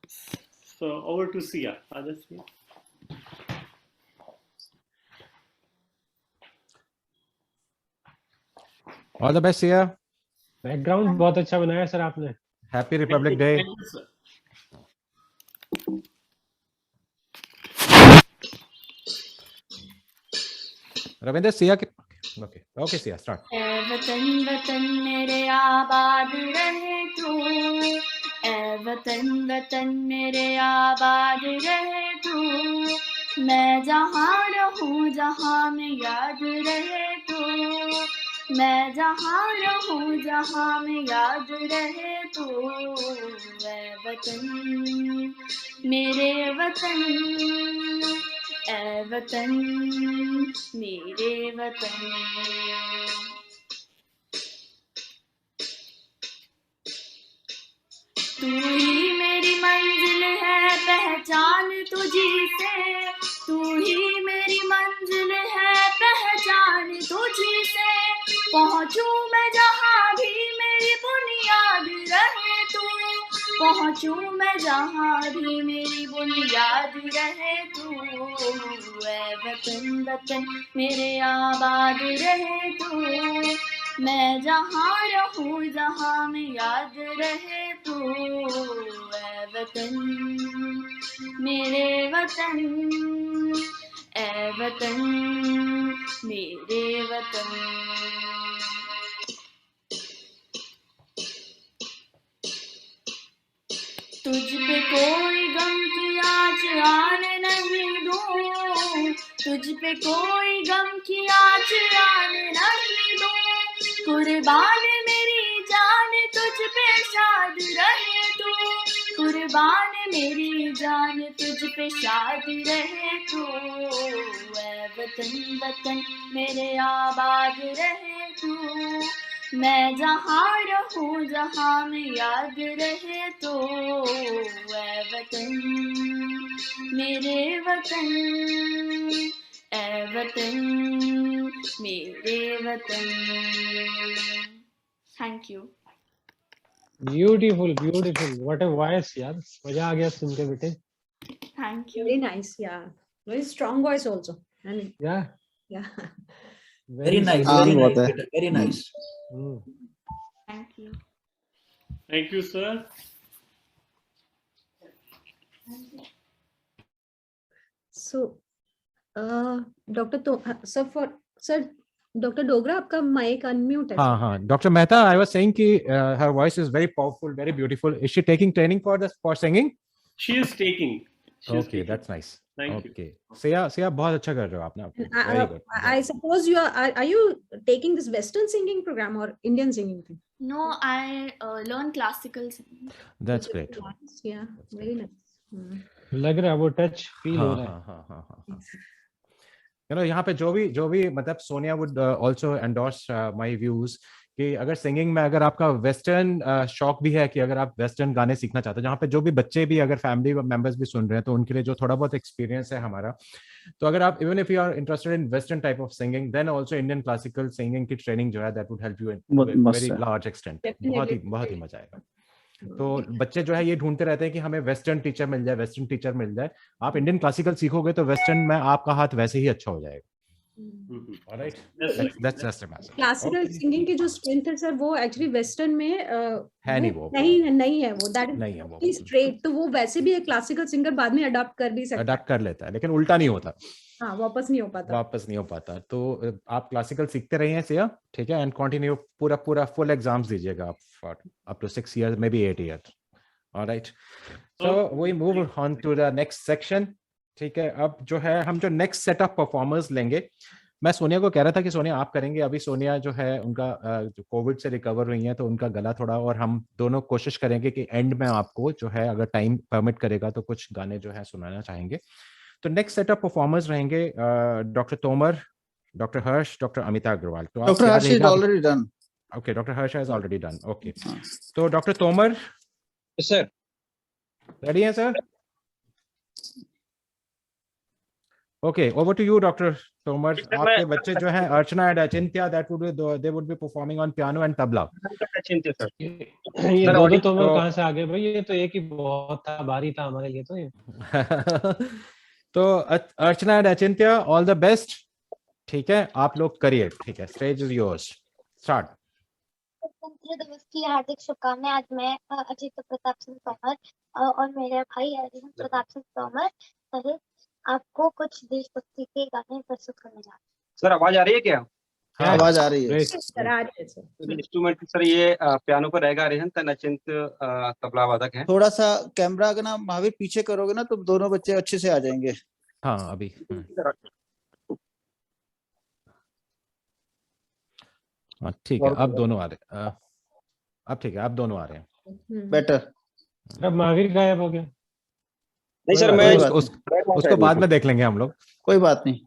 So over to Sia. Sia. All the best, Sia. Background बहुत अच्छा बनाया sir आपने. Happy Republic Day. Thank you, sir. Ravindra, Siya के okay Siya start. ए वतन वतन मेरे आबाद रहे तू, ए वतन वतन मेरे आबाद रहे तू, मैं जहाँ रहूँ जहाँ में याद रहे तू, मैं जहाँ रहूँ जहाँ में याद रहे तू, ए वतन मेरे वतन, ए वतन मेरे वतन. तू ही मेरी मंजिल है पहचान तुझी से, तू ही मेरी मंजिल है पहचान तुझी से, पहुँचूं मैं जहाँ भी मेरी बुनियाद रहे तू, पहुँचूं मैं जहाँ भी मेरी बुनियाद रहे तू, ऐ वतन वतन मेरे आबाद रहे तू, मैं जहाँ रहूँ जहाँ में याद रहे तू, ऐ वतन मेरे वतन, ऐ वतन मेरे वतन. तुझ पे कोई गम की आँच आने नहीं दूँ, तुझ पे कोई गम की आँच आने नहीं दूँ, कुर्बान मेरी जान तुझ पे शाद रहे तू, कुर्बान मेरी जान तुझ पे शाद रहे तू, ऐ वतन वतन मेरे आबाद रहे तू, मैं जहाँ रहूँ जहाँ में याद रहे तो, ऐ वतन मेरे वतन, ऐ वतन मेरे वतन. Thank you. Beautiful, beautiful. What a voice, यार. मजा आ गया सुन के बेटे. Thank you. Very nice, yeah. Very strong voice also. I mean, Yeah. yeah. Very nice, very nice, बेटा, very nice. Thank you. Thank you, sir. So, Dr. Dogra, आपका mic unmute है. हाँ, Dr. Mehta, I was saying कि her voice is very powerful, very beautiful. Is she taking training for singing? She is taking. Okay, that's nice. Thank you. Siya बहुत अच्छा कर रहे हो आपने. Very good. I suppose you are you taking this Western singing program or Indian singing thing? No, I learn classical singing. That's great. Yeah, very nice. लग रहा है वो टच फील हो रहा है. हाँ. You know, यहाँ पे जो भी मतलब Sonia would also endorse my views कि अगर सिंगिंग में अगर आपका वेस्टर्न शौक भी है कि अगर आप वेस्टर्न गाने सीखना चाहते हो, जहाँ पे जो भी बच्चे भी अगर फैमिली मेंबर्स भी सुन रहे हैं तो उनके लिए जो थोड़ा बहुत एक्सपीरियंस है हमारा, तो अगर आप even if you are interested in western type of singing then also Indian classical singing की ट्रेनिंग जो है that would help you in very large extent. बहुत ही मजा आएगा. तो बच्चे जो है ये ढूंढते रहते हैं कि हमें वेस्टर्न टीचर मिल जाए. आप इंडियन क्लासिकल सीखोगे तो वेस्टर्न में आपका हाथ वैसे ही अच्छा हो जाएगा. All right. That's just a message. Classical singing की जो strength है सर वो एक्चुअली वेस्टर्न में है नहीं वो है वो दैट नहीं है वो स्ट्रेट. तो वो वैसे भी एक क्लासिकल सिंगर बाद में अडॉप्ट कर भी सकता है, अडॉप्ट कर लेता है, लेकिन उल्टा नहीं होता. हाँ, वापस नहीं हो पाता. तो आप क्लासिकल सीखते रहिए सिया, ठीक है, एंड कंटिन्यू पूरा फुल एग्जाम्स दीजिएगा आप up to 6 years, maybe 8 years. All right. So we move on to the next section. ठीक है, अब जो है हम जो नेक्स्ट सेट ऑफ परफॉर्मर्स लेंगे, मैं सोनिया को कह रहा था कि सोनिया आप करेंगे. अभी सोनिया जो है उनका जो कोविड से रिकवर हुई है तो उनका गला थोड़ा, और हम दोनों कोशिश करेंगे कि एंड में आपको जो है अगर टाइम परमिट करेगा तो कुछ गाने जो है सुनाना चाहेंगे. तो नेक्स्ट सेट ऑफ परफॉर्मर्स रहेंगे doctor Tomar, Dr. Harsh, Dr. Amita Agrawal. तो Dr. Harsh is already done. Okay, Dr. Harsh has already done. Okay. So Dr. Tomar. Yes, sir. Ready है sir? Okay, over to you, Dr. Tomar. आपके बच्चे जो हैं अर्चना and Achintya, they would be performing on piano and tabla. Achintya sir. ये दो तोमर कहाँ से आ गए भाई? ये तो एक ही बहुत था, भारी था हमारे लिए तो ये। तो अर्चना and Achintya, all the best. ठीक है, आप लोग करिए। ठीक है, stage is yours. Start. गणतंत्र दिवस की हार्दिक शुभकामनाएं। आज मैं अजित प्रताप सिंह तोमर और मेरे भाई अरिहंत प्रताप सिंह तोमर सहित आपको कुछ देशभक्ति के गाने प्रस्तुत करने जा रहे हैं। सर आवाज आ रही है क्या? हाँ, आवाज आ रही है। इंस्ट्रूमेंट सर ये पियानो पर रहेगा अरिहंत, अचिंत तबला वादक है। थोड़ा सा कैमरा अगर ना महावीर पीछे करोगे ना तो दोनों बच्चे अच्छे से आ जाएंगे। हाँ अभी ठीक है, अब दोनों आ रहे। अब ठीक है, अब दोनों आ रहे हैं। बेटर। अब महावीर गायब हो गया। नहीं सर, मैं उसको बाद में देख लेंगे हम लोग। कोई बात नहीं।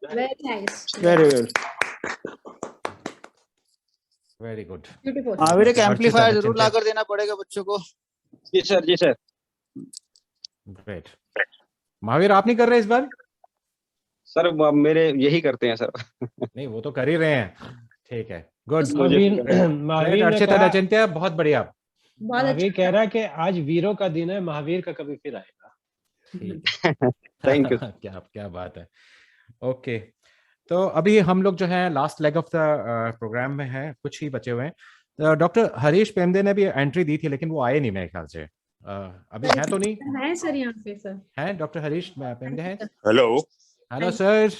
Very nice. Very well. Very good. Beautiful. Mahavir एक एम्पलीफायर जरूर लाकर देना पड़ेगा बच्चों को। जी सर, जी सर। Great. महावीर आप नहीं कर रहे इस बार? सर मेरे यही करते हैं सर। नहीं वो तो कर ही रहे हैं। ठीक है, गुड। महावीर अचिंत्य बहुत बढ़िया। महावीर कह रहा है कि आज वीरों का दिन है, महावीर का कभी फिर आएगा। Thank you. क्या बात है। ओके, तो अभी हम लोग जो है last leg of the programme में है, कुछ ही बचे हुए हैं। डॉक्टर हरीश पेमदे ने भी एंट्री दी थी लेकिन वो आए नहीं मेरे ख्याल से। अभी है तो नहीं? है सर यहाँ पे सर। है डॉक्टर हरीश पेमदे हैं? Hello hello sir,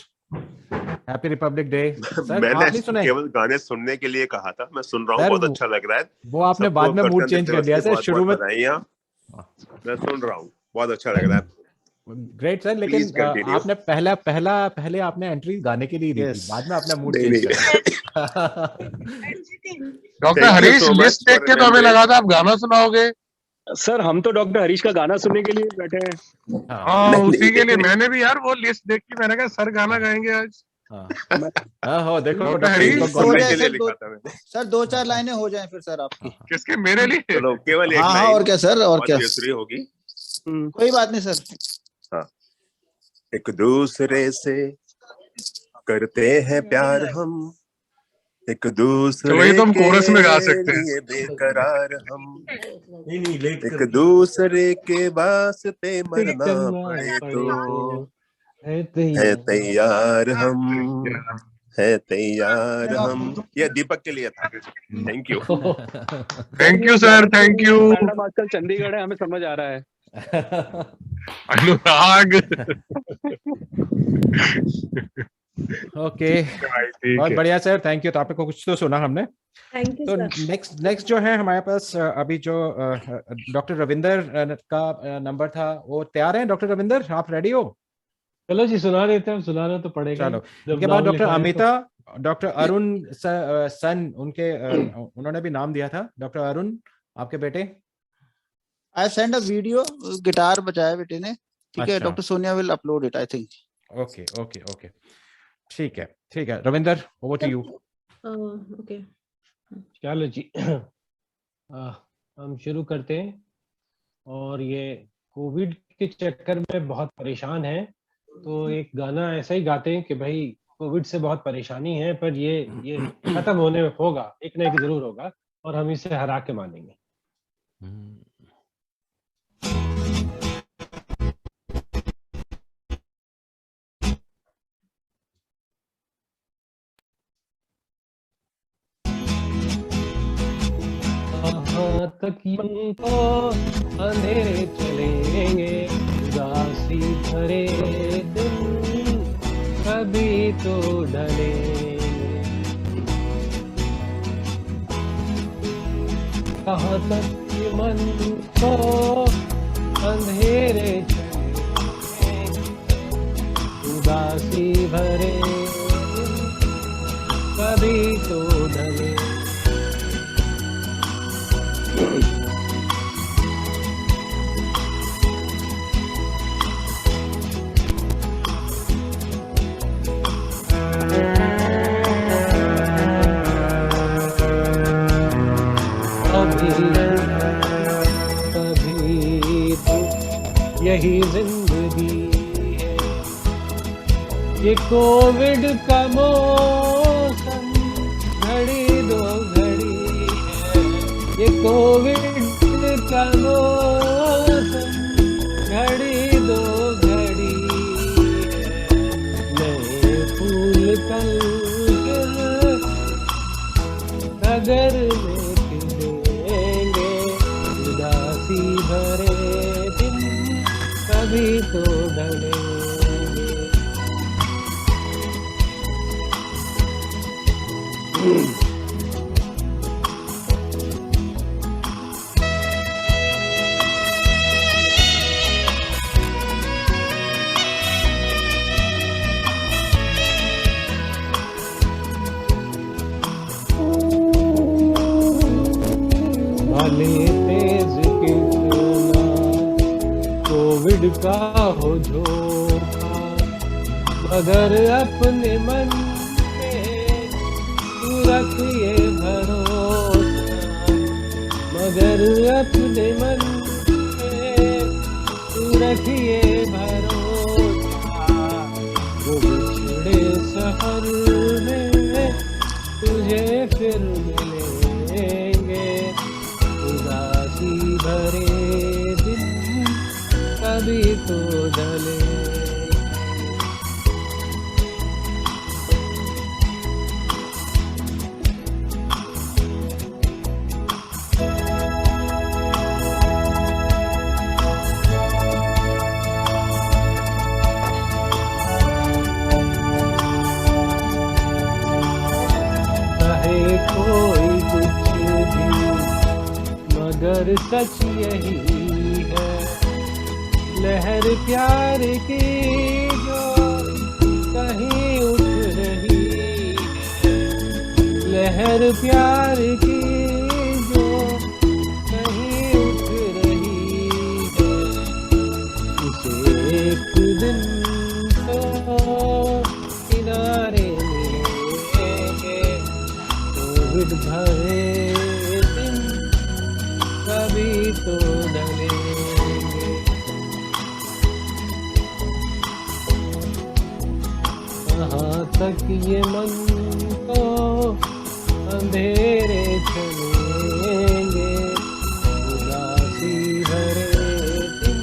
happy republic day. मैंने केवल गाने सुनने के लिए कहा था, मैं सुन रहा हूँ, बहुत अच्छा लग रहा है। वो आपने बाद में मूड चेंज कर दिया सर, शुरू में। मैं सुन रहा हूँ, बहुत अच्छा लग रहा है। ग्रेट सर, लेकिन आपने पहले आपने एंट्री गाने के लिए दी थी, बाद में अपना मूड चेंज किया। डॉक्टर हरीश लिस्ट देख के तो हमें लगा था आप गाना सुनाओगे। सर हम तो डॉक्टर हरीश का गाना सुनने के लिए बैठे हैं। हाँ उसी के लिए मैंने भी यार वो लिस्ट देख के मैंने कहा सर गाना गाएंगे आज। हाँ देखो डॉक्टर हरीश सर 2-4 लाइनें हो जाएं फिर सर आपकी। किसके? मेरे लिए? चलो केवल एक हाँ और क्या सर, और क्या होगी। कोई बात नहीं सर। हाँ, एक दूसरे से करते हैं प्यार हम, एक दूसरे तो हम कोरस में गा सकते हैं। बेकरार हम, एक दूसरे के वास्ते मरना पड़े तो है तैयार हम, है तैयार हम। ये दीपक के लिए था। Thank you. Thank you sir, thank you. Madam आजकल चंडीगढ़ है, हमें समझ आ रहा है। अनुराग। ओके, बहुत बढ़िया सर, थैंक यू। तो आपको कुछ तो सुना हमने। थैंक यू तो सर। नेक्स्ट जो है हमारे पास अभी जो डॉक्टर रविंदर का नंबर था, वो तैयार है? डॉक्टर रविंदर, आप रेडी हो? चलो जी, सुना देते हैं, सुनाना तो पड़ेगा। चलो, उसके बाद doctor Amita, doctor Arun son, उन्होंने भी नाम दिया था। डॉक्टर अरुण, आपके बेटे। I send a video, guitar बजाया बेटे ने, ठीक है। अच्छा। Doctor Sonia will upload it, I think. Okay okay okay, ठीक है ठीक है। Ravinder, over to you. Okay, चलो जी। हम शुरू करते हैं। और ये कोविड के चक्कर में बहुत परेशान हैं, तो एक गाना ऐसा ही गाते हैं कि भाई कोविड से बहुत परेशानी है, पर ये खत्म होने में होगा, एक ना एक जरूर होगा, और हम इसे हरा के मानेंगे। कहाँ तक यूं अंधेरे चलेंगे, उदासी भरे दिन कभी तो ढलेंगे। कहाँ तक ये मन को अंधेरे चलेंगे, उदासी भरे दिन कभी तो ढलेंगे। कभी तो यही जिंदगी है, ये कोविड का मौसम घड़ी दो घड़ी है, ये कोविड का मौसम घड़ी दो घड़ी है। नए फूल कल नगर में खिलेंगे, उदासी भरे दिन कभी तो ढलेंगे। भले तेज कितना कोविड का हो झोंका, मगर अपने मन में तू रखिए भरोसा, मगर अपने मन में तू रखिए भरोसा। वो बिछड़े सफर में तुझे फिर मिलेंगे, उदासी भरे दिन कभी तो ढलेंगे। चाहे कोई कुछ भी, मगर सच यही है, लहर प्यार की जो कहीं उठ रही है, लहर प्यार की जो कहीं उठ रही है। इसे एक दिन तो किनारे मिलेंगे, कोविड भरे दिन कभी तो ढलेंगे। कहाँ तक ये मन को अंधेरे चलेंगे, उदासी भरे दिन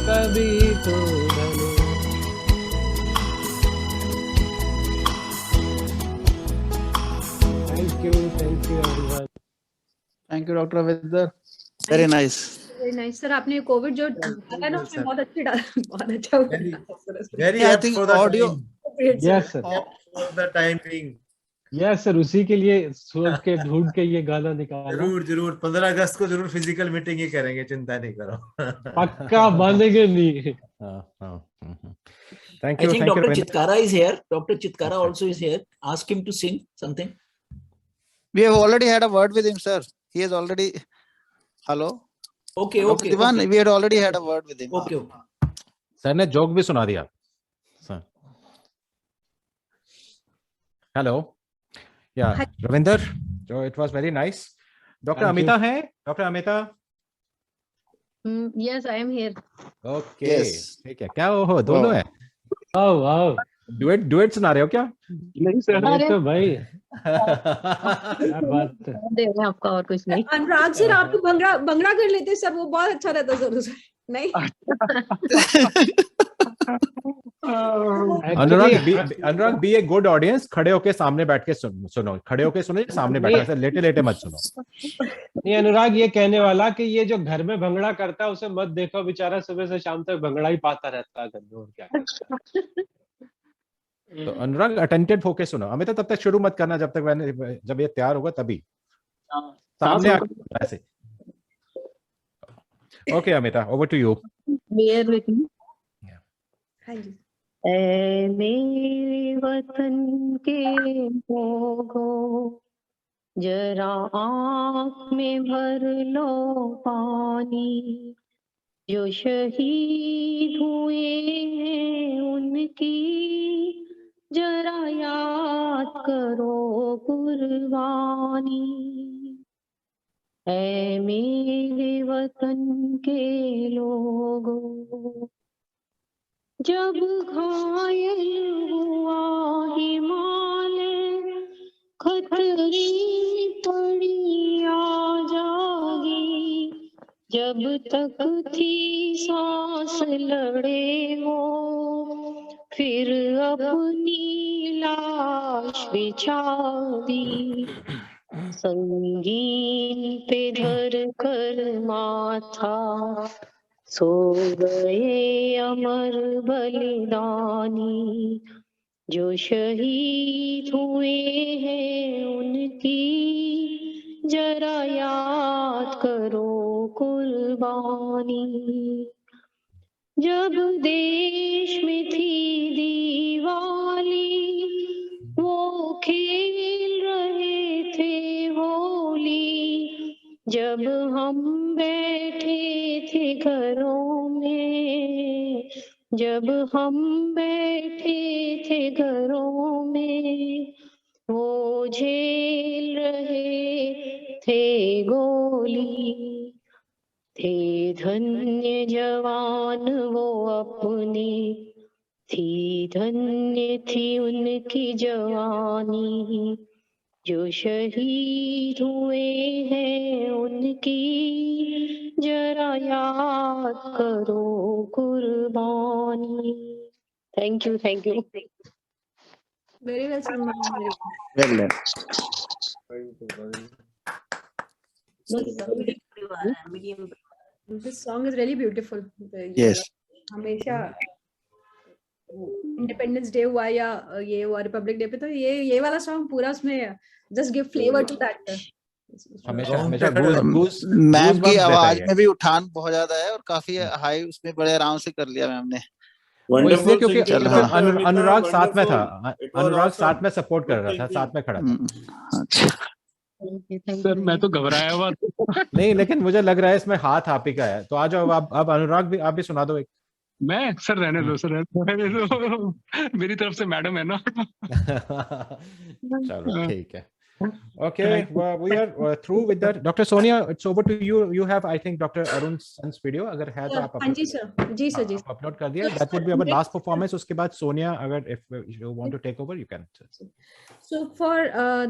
कभी तो ढलेंगे। Thank you, Dr. Ravinder. Very nice. Very nice, sir. आपने कोविड जो डाला ना उसमें बहुत अच्छी बहुत अच्छा Very Yeah, I apt think for the audio. time. Yes, sir. For the time being. Yes, sir. उसी के लिए सोच के ढूंढ के ये गाना निकाला। जरूर 15 अगस्त को जरूर फिजिकल मीटिंग ही करेंगे, चिंता नहीं करो। पक्का बंदेंगे नहीं। Thank I you. think Thank you, Dr. Ravinder. Chitkara is here. Dr. Chitkara also is here. Ask him to sing something. We have already had a word with him, sir. He has already. Hello. Okay, Dr. okay. Divan, okay. we had already had a word with him. Okay, okay. Sir ने joke भी सुना दिया। Hello. Yeah, Ravinder. So it was very nice. Dr. Thank Amita है? Dr. Amita. Yes, I am here. Okay. Yes. ठीक है। क्या हो दोनों है? वाह डुएट सुना रहे हो क्या? नहीं सर, अरे तो भाई क्या बात है। दे रहे हैं आपका और कुछ नहीं। अनुराग सर आप तो भंगड़ा कर लेते सर, वो बहुत अच्छा रहता जरूर सर। नहीं अनुराग बी ए गुड ऑडियंस, खड़े होके सामने बैठ के सुनो, खड़े होके सुनो, सामने बैठ के, लेटे लेटे मत सुनो। नहीं अनुराग ये कहने वाला कि ये जो घर में भंगड़ा करता है उसे मत देखो, बेचारा सुबह से शाम तक भंगड़ा ही पाता रहता है घर में, और क्या। तो अनुराग अटेंटेड होके सुनो। अमिता तब तक शुरू मत करना जब तक जब ये तैयार होगा तभी सामने ऐसे। Okay Amita, over to you. Bear with me. हाँ जी। ऐ मेरे वतन के लोगों, जरा आँख में भर लो पानी, जो शहीद हुए हैं उनकी जरा याद करो कुर्बानी। ऐ मेरे वतन के लोगों, जब घायल हुआ हिमालय, खतरे पड़ी आ जागी, जब तक थी सांस लड़े वो, फिर अपनी लाश बिछा दी, संगीन पे धर कर माथा, सो गए अमर बलिदानी, जो शहीद हुए हैं उनकी जरा याद करो कुर्बानी। जब देश में थी दिवाली, वो खेल रहे थे होली, जब हम बैठे थे घरों में, जब हम बैठे थे घरों में, वो झेल रहे थे गोली, थे धन्य जवान वो अपने, थी धन्य थी उनकी जवानी, जो शहीद हुए हैं उनकी जरा याद करो कुर्बानी। Thank you, thank you. Very well, sir. Well done. This song is really beautiful. Yes. हमेशा इंडिपेंडेंस डे हुआ या ये हुआ रिपब्लिक डे पे, तो ये वाला सॉन्ग पूरा उसमें just give flavour to that. हमेशा हमेशा गूस मैम की आवाज में भी उठान बहुत ज्यादा है और काफी हाई, उसमें बड़े आराम से कर लिया मैम ने। वो इसलिए क्योंकि अनुराग साथ में था, अनुराग साथ में सपोर्ट कर रहा था, साथ में खड़ा था। सर मैं तो घबराया हुआ नहीं, लेकिन मुझे लग रहा है इसमें हाथ आप ही का है, तो आ जाओ अब अनुराग भी, आप भी सुना दो एक। मैं सर रहने दो सर, रहने दो, मेरी तरफ से मैडम है ना। चलो ठीक है। Okay, well, we are through with that. Dr. Sonia, it's over to you. You have, I think, Dr. Arun's son's video. अगर है तो आप हाँ जी सर, जी सर, जी अपलोड कर दिया. That would be our last performance. उसके बाद सोनिया, अगर if you want to take over, you can. So for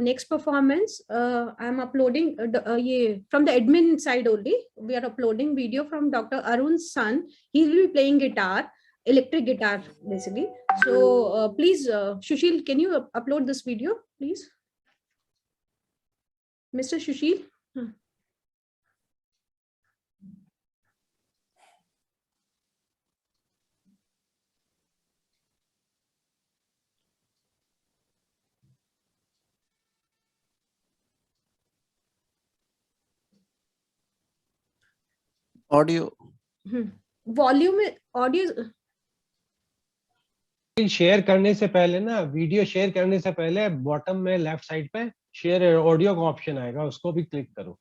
next performance, I am uploading ये from the admin side only. We are uploading video from Dr. Arun's son. He will be playing guitar, electric guitar basically. So please, Sushil, can you upload this video, please? Mr. Sushil? Audio volume audio share करने से पहले ना, video share करने से पहले bottom में left side पे share audio का ऑप्शन आएगा, उसको भी क्लिक करो।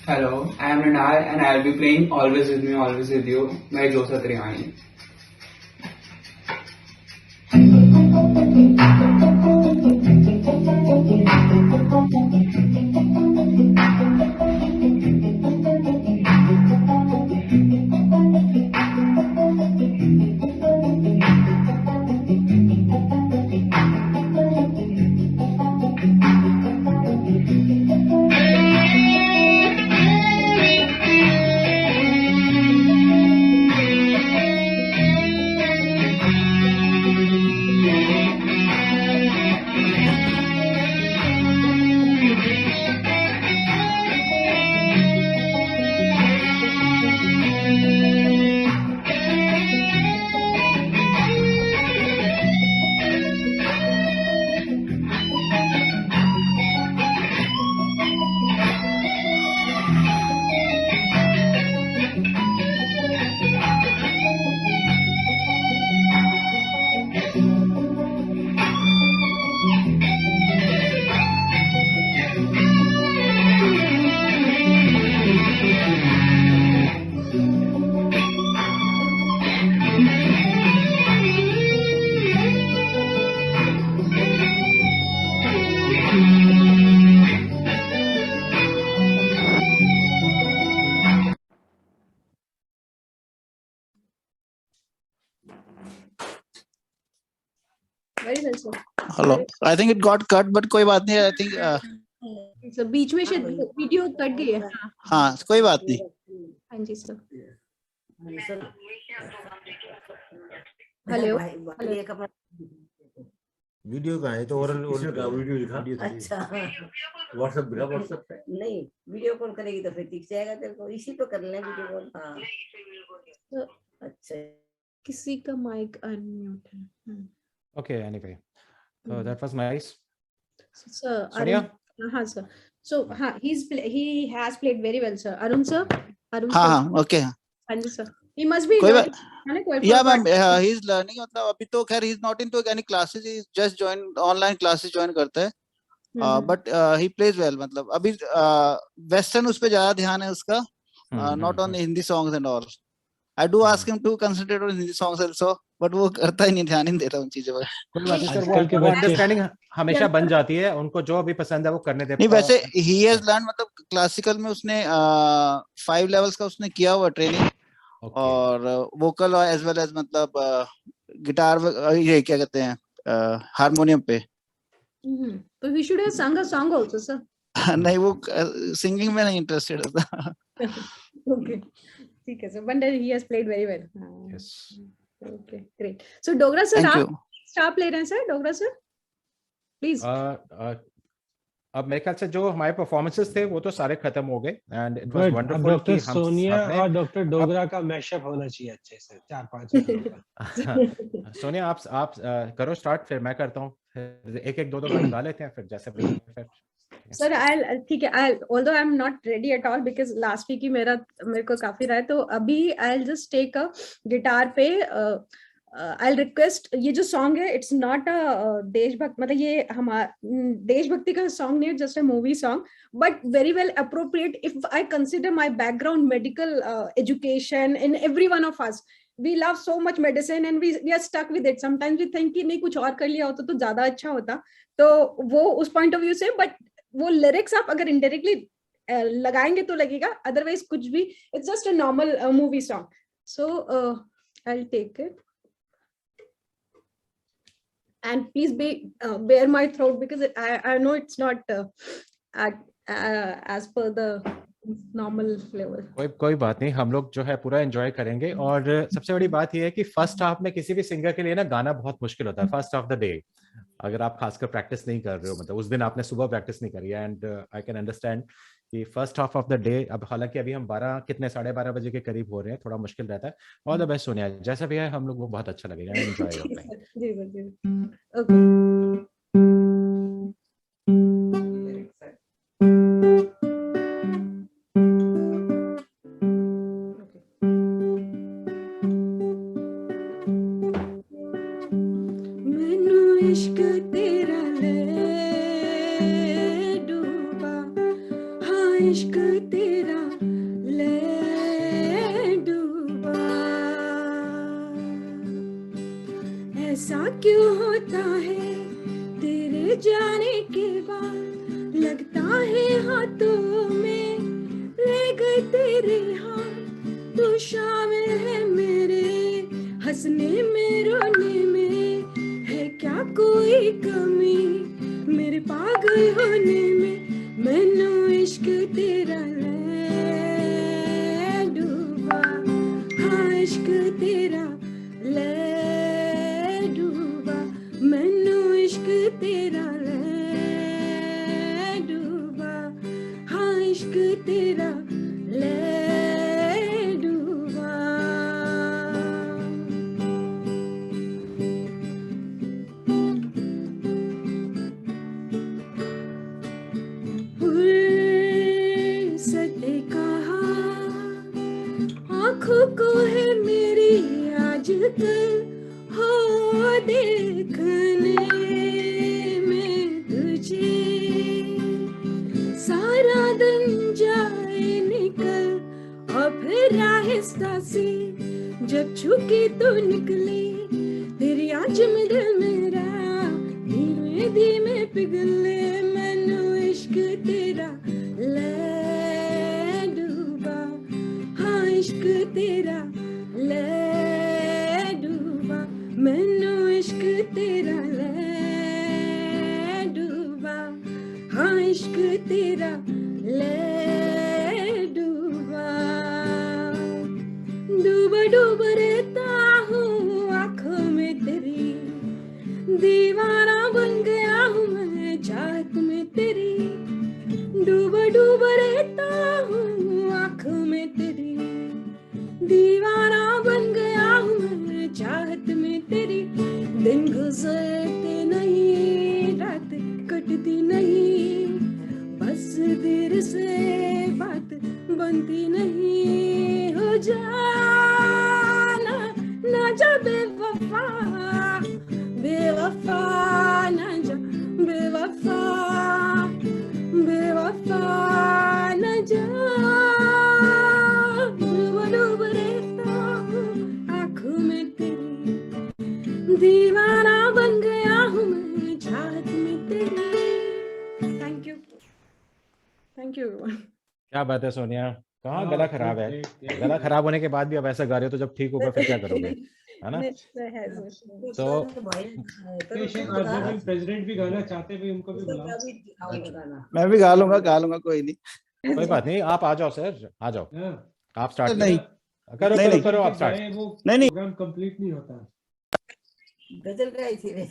Hello, I am Rinal and I will be playing Always With Me, Always With You by Joseph Triani. Very well, sir. Hello, I think it got cut, but कोई बात नहीं। I think sir बीच में शायद video cut गई है। हाँ, कोई बात नहीं। हाँ जी सर। हेलो, वीडियो का है तो ओरल वीडियो दिखा। अच्छा, व्हाट्सएप दिखा, व्हाट्सएप पे नहीं वीडियो कॉल करेगी तो फिर दिख जाएगा तेरे को, इसी पे कर लें वीडियो कॉल। हाँ अच्छा, किसी का माइक अनम्यूट है। Okay, anyway, that was nice. Sir, Sonia? हाँ sir. So he has played very well, sir. Arun sir. हाँ, ओके। हाँ जी sir. He must be. Yeah, ma'am. He is learning. मतलब अभी तो खैर he is not into any classes. He just joined online classes join करता है। But he plays well. मतलब अभी western उस पे ज्यादा ध्यान है उसका, not on the Hindi songs and all. I do ask him to concentrate on Hindi songs also, but वो करता ही नहीं, ध्यान ही नहीं देता उन चीजों पर। कोई बात नहीं सर, वो अंडरस्टैंडिंग हमेशा बन जाती है, उनको जो भी पसंद है वो करने देते हैं। नहीं वैसे he has learned, मतलब क्लासिकल में उसने 5 लेवल्स का उसने किया हुआ ट्रेनिंग, और वोकल एज वेल एज मतलब गिटार, ये क्या कहते हैं, हारमोनियम पे। तो we should have sung a song also, sir. नहीं, वो सिंगिंग में नहीं इंटरेस्टेड होता। Okay. ठीक है sir, but he has played very well. Yes. Okay, great. So Dogra sir, Thank आप you. स्टार प्लेयर हैं सर, डोगरा सर प्लीज। अब मेरे ख्याल से जो हमारे परफॉर्मेंसेस थे वो तो सारे खत्म हो गए, and it was wonderful. Doctor Sonia और डॉक्टर डोगरा का मैशअप होना चाहिए अच्छे से 4-5। सोनिया आप करो स्टार्ट, फिर मैं करता हूँ, एक एक दो गाने गा लेते हैं, फिर जैसे सर ठीक है। although I'm not ready at all because last week ही मेरे को काफी रहा है, तो अभी I'll just take a guitar पे I'll request, ये जो सॉन्ग है इट्स नॉट अ देशभक्ति, मतलब ये हमारा देशभक्ति का सॉन्ग नहीं है, just a movie song, but very well appropriate if I consider my background medical education in every one of us. We love so much medicine and we are stuck with it. Sometimes we think कि नहीं कुछ और कर लिया होता तो ज्यादा अच्छा होता, तो वो उस पॉइंट ऑफ व्यू से, बट वो लिरिक्स आप अगर इनडायरेक्टली लगाएंगे तो लगेगा, अदरवाइज कुछ भी, it's just a normal movie song. So I will take it and please bear my throat because I know it's not as per the normal level. कोई बात नहीं, हम लोग जो है पूरा एंजॉय करेंगे। और सबसे बड़ी बात यह है कि फर्स्ट हाफ में किसी भी सिंगर के लिए ना गाना बहुत मुश्किल होता है फर्स्ट हाफ द डे, अगर आप खासकर प्रैक्टिस नहीं कर रहे हो, मतलब उस दिन आपने सुबह प्रैक्टिस नहीं करी है, एंड आई कैन अंडरस्टैंड कि first half of the day, अब हालांकि अभी हम 12 बजे के करीब हो रहे हैं, थोड़ा मुश्किल रहता है। ऑल द बेस्ट सोनिया, जैसा भी है हम लोग वो बहुत अच्छा लगेगा। Enjoy your playing. इश्क तेरा ले डूबा, हाँ इश्क तेरा ले डूबा। ऐसा क्यों होता है तेरे जाने के बाद, लगता है हाथों में रह गए तेरे हाथ। तू शामिल है मेरे हंसने में रोने में, क्या कोई कमी मेरे पागल होने में। मैनू इश्क तेरा ले डूबा, हाँ इश्क तेरा ले डूबा। मैनू इश्क तेरा ले डूबा, हाँ इश्क तेरा ले डूबा। आँखों को है मेरी आजकल हो देखने में तुझे, सारा दिन जाए निकल और फिर आहिस्ता से जब छुकी तो निकली तेरी आँच में दिल मेरा धीमे धीमे पिघले। मैनू इश्क तेरा ले डूबा, हाँ इश्क तेरा ले डूबा। मैनू इश्क तेरा ले डूबा, हाँ इश्क तेरा ले डूबा। डूबा डूबा रहता हूँ आँखों में तेरी, दीवाना बन गया हूँ मैं चाहत में तेरी। डूबा डूबा रहता हूँ आँखों में तेरी, दीवाना बन गया हूँ मैं चाहत में तेरी। दिन गुजरते नहीं, रात कटती नहीं, बस देर से बात बनती नहीं। हो जाना ना जा बेवफा, बेवफा ना जा बेवफा, बेवफा ना जा। डूबा डूबा रहता हूँ आँखों में तेरी, दीवाना बन गया हूँ मैं चाहत में तेरी। थैंक यू क्या बात है सोनिया, कहाँ गला खराब है? गला खराब होने के बाद भी अब ऐसा गा रहे हो, तो जब ठीक होगा फिर क्या करोगे, है ना? तो प्रेसिडेंट भी गाना चाहते भी, उनको भी बुलाओ। मैं भी गा लूंगा कोई नहीं। कोई बात नहीं, आप आ जाओ सर, आ जाओ, आप स्टार्ट नहीं करो, नहीं, करो नहीं, करो आप स्टार्ट। नहीं प्रोग्राम कंप्लीट नहीं होता। गजल गाई थी रे।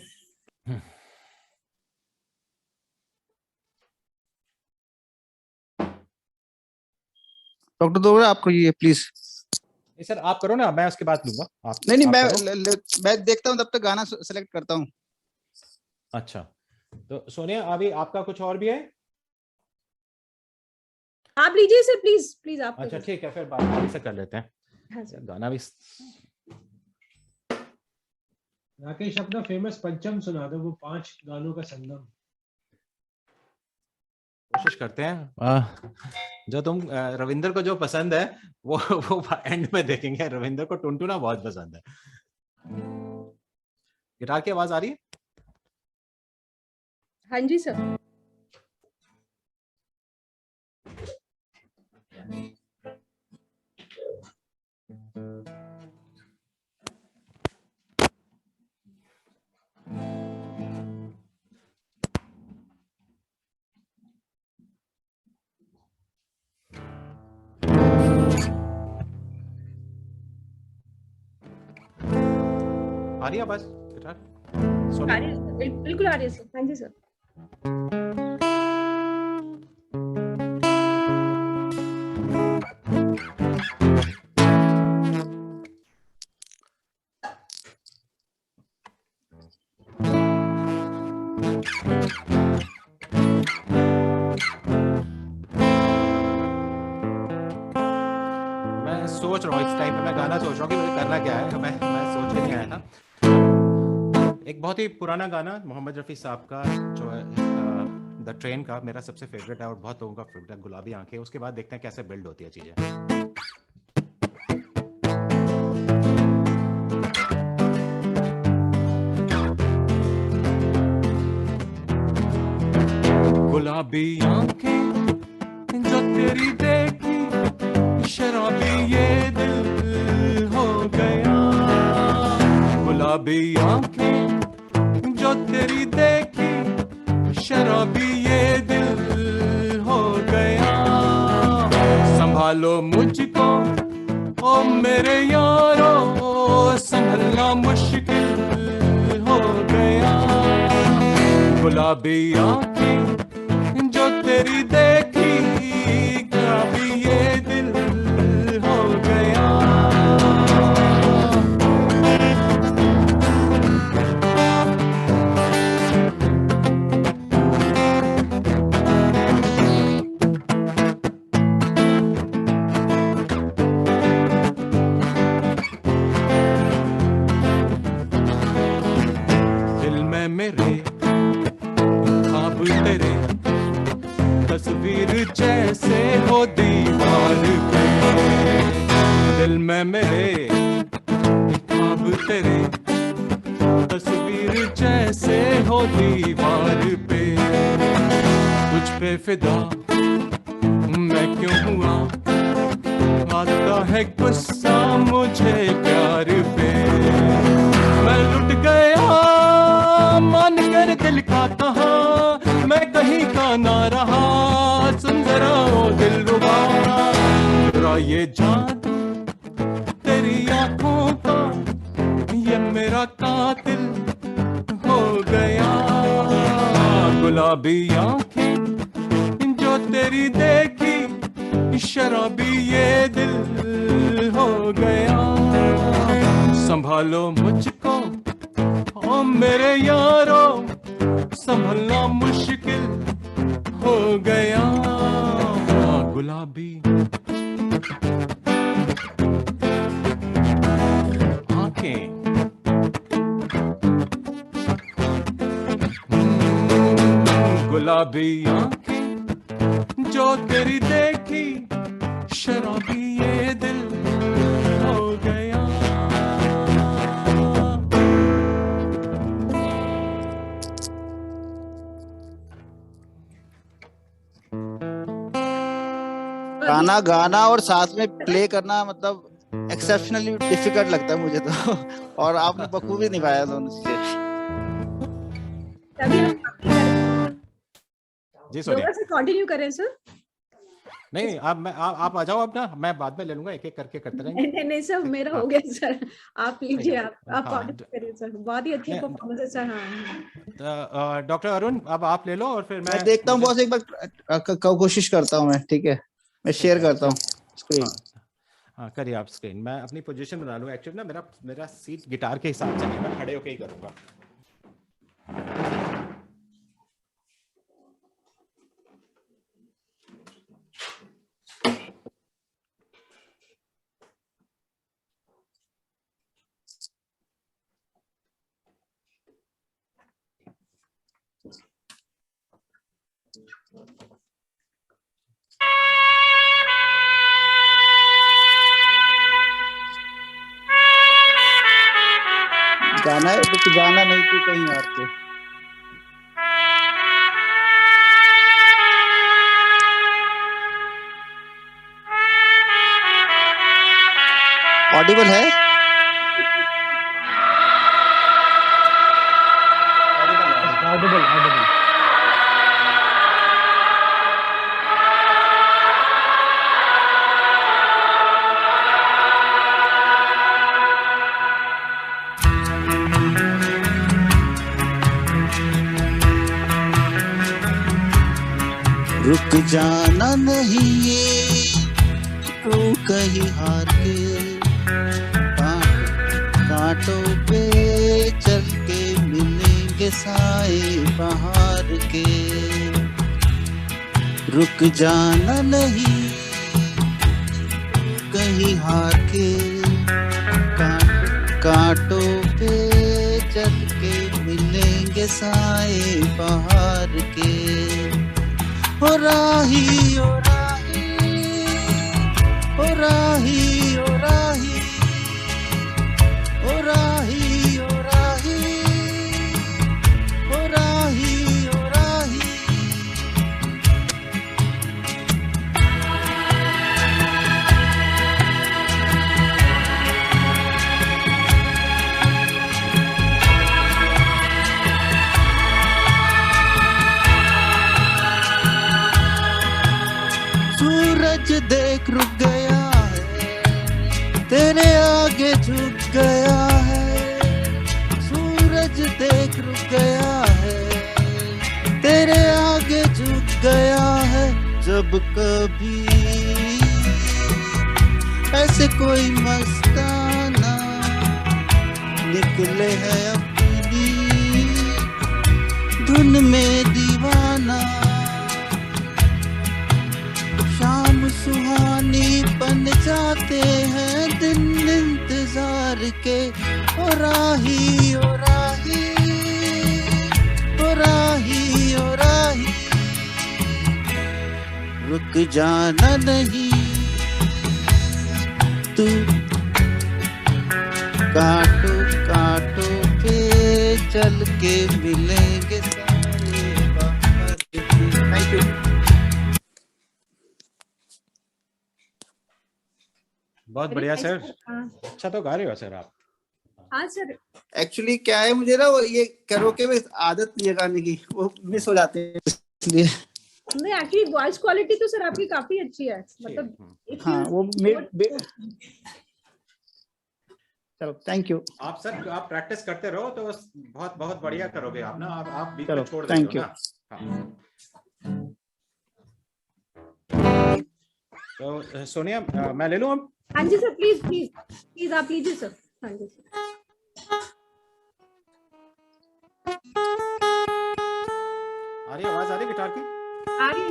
डॉक्टर दोबरे आपको ये प्लीज। सर आप करो ना, मैं उसके बाद लूंगा। आप नहीं आप मैं देखता हूँ, तब तक गाना सेलेक्ट करता हूँ। अच्छा, तो सोनिया अभी आपका कुछ और भी है? आप लीजिए सर, प्लीज प्लीज आप। अच्छा ठीक है, फिर बात से कर लेते हैं। हाँ सर। गाना भी राकेश अपना फेमस पंचम सुना दो, वो 5 गानों का संगम। कोशिश करते हैं। जो तुम रविंद्र को जो पसंद है वो एंड में देखेंगे। रविंद्र को टुनटुना बहुत पसंद है। गिटार की आवाज आ रही है? हाँ जी सर। आ रही है आवाज गिटार? आ रही है, बिल्कुल आ रही है सर। हाँ जी सर। मैं सोच रहा हूँ इस टाइम पे, मैं गाना सोच रहा हूँ कि मुझे करना क्या है। मैं सोच के नहीं आया था। एक बहुत ही पुराना गाना मोहम्मद रफ़ी साहब का जो है द ट्रेन का, मेरा सबसे फेवरेट है और बहुत लोगों का फेवरेट है, गुलाबी आंखें। उसके बाद देखते हैं कैसे बिल्ड होती है चीजें। गुलाबी आंखें जो तेरी देखी, शराबी ये दिल हो गया। गुलाबी आंखें जो तेरी देखी, शराबी ये दिल हो गया। संभालो मुझको ओ मेरे यारो, संभलना मुश्किल हो गया। गुलाबी आंखें जो तेरी देखी, गुलाबी ये दिल हो गया। दिल में मेरे ख्वाब तेरे, तस्वीर जैसे हो दीवार पे। दिल में मेरे ख्वाब तेरे, तस्वीर जैसे हो दीवार पे। तुझ पे फिदा मैं क्यों हुआ, आता है गुस्सा मुझे प्यार पे। मैं लुट गया मान कर दिल का कहा, मैं कहीं का ना रहा। सुन जरा ओ दिलरुबा, तेरा ये जादू तेरी आंखों का, ये मेरा कातिल हो गया। गुलाबी आंखें जो तेरी देखी, शराबी ये दिल हो गया। संभालो मुझको ओ मेरे यारो, संभलना मुश्किल हो गया। गुलाबी आंखें, गुलाबी आंखें जो तेरी देखी, शराबी ये दिल हो गया। गाना गाना और साथ में प्ले करना मतलब एक्सेप्शनली डिफिकल्ट लगता है मुझे तो। और आपने बखूबी निभाया दोनों चीजें। जी सोनिया से कंटिन्यू करें सर। नहीं आप आ जाओ अपना, मैं बाद में ले लूंगा, एक एक करके करते रहेंगे। नहीं सर, मेरा हो गया सर। आप लीजिए, आप हाँ, कंटिन्यू करिए सर। बहुत ही अच्छी परफॉर्मेंस है सर। हाँ डॉक्टर अरुण अब आप ले लो और फिर मैं देखता हूँ बॉस, एक बार कोशिश करता हूँ मैं। ठीक है, मैं शेयर करता हूँ स्क्रीन। हाँ करिए आप स्क्रीन। मैं अपनी पोजीशन बना लूँ। एक्चुअली ना मेरा सीट गिटार के हिसाब से नहीं, मैं खड़े होके ही करूँगा। गाना है तो गाना नहीं तो कहीं और पे। ऑडिबल है? Audible Audible. रुक जाना नहीं तू कहीं हार के, कांटों पे चल के मिलेंगे साए बहार के। रुक जाना नहीं कहीं हार के, कांटों पे चल के मिलेंगे साए बहार के। ओ राही ओ राही ओ राही ओ राही ओ राही ओ राही ओ राही ओ राही। सूरज देख रुक गया है, तेरे आगे झुक गया है। सूरज देख रुक गया है, तेरे आगे झुक गया है। जब कभी ऐसे कोई मस्ताना निकले है अपनी धुन में दीवाना, शाम सुहानी बन जाते हैं दिन इंतजार के। ओ राही ओ राही ओ राही ओ राही। रुक जाना नहीं तू कांटों कांटों पे चल के मिलेंगे सारे बाहर के। Thank you. बहुत बढ़िया सर, अच्छा तो गा रहे हो सर आप। हाँ सर। एक्चुअली क्या है, मुझे ना वो ये कैरोके में आदत नहीं है गाने की, वो मिस हो जाते हैं इसलिए। नहीं एक्चुअली वॉइस क्वालिटी तो सर आपकी काफी अच्छी है, मतलब हाँ वो चलो थैंक यू। आप सर आप प्रैक्टिस करते रहो तो बहुत बहुत बढ़िया करोगे आप ना। आप बीच में छोड़ थैंक देते यू। हो ना। तो सोनिया मैं ले लूं अब। हाँ जी सर, प्लीज प्लीज प्लीज आप लीजिए सर। हाँ जी सर। आ रही आवाज आ रही गिटार की? आ रही है।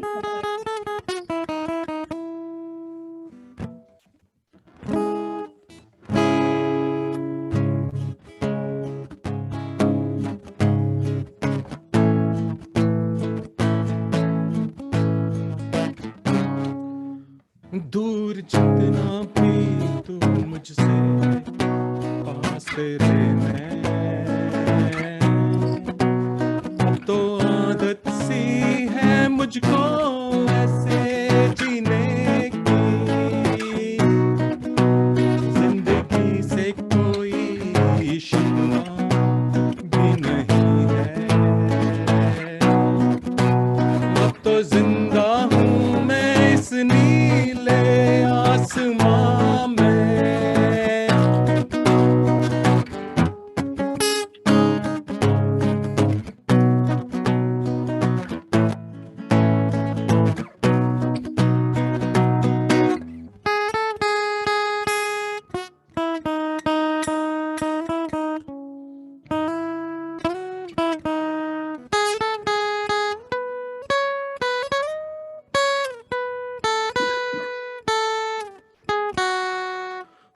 दूर जितना भी तू मुझसे पास तेरे मैं, अब तो आदत सी है मुझको ऐसे जीने की, जिंदगी से कोई शिकवा भी नहीं है। अब तो जिंदा हूँ मैं इस नीले आसमां में।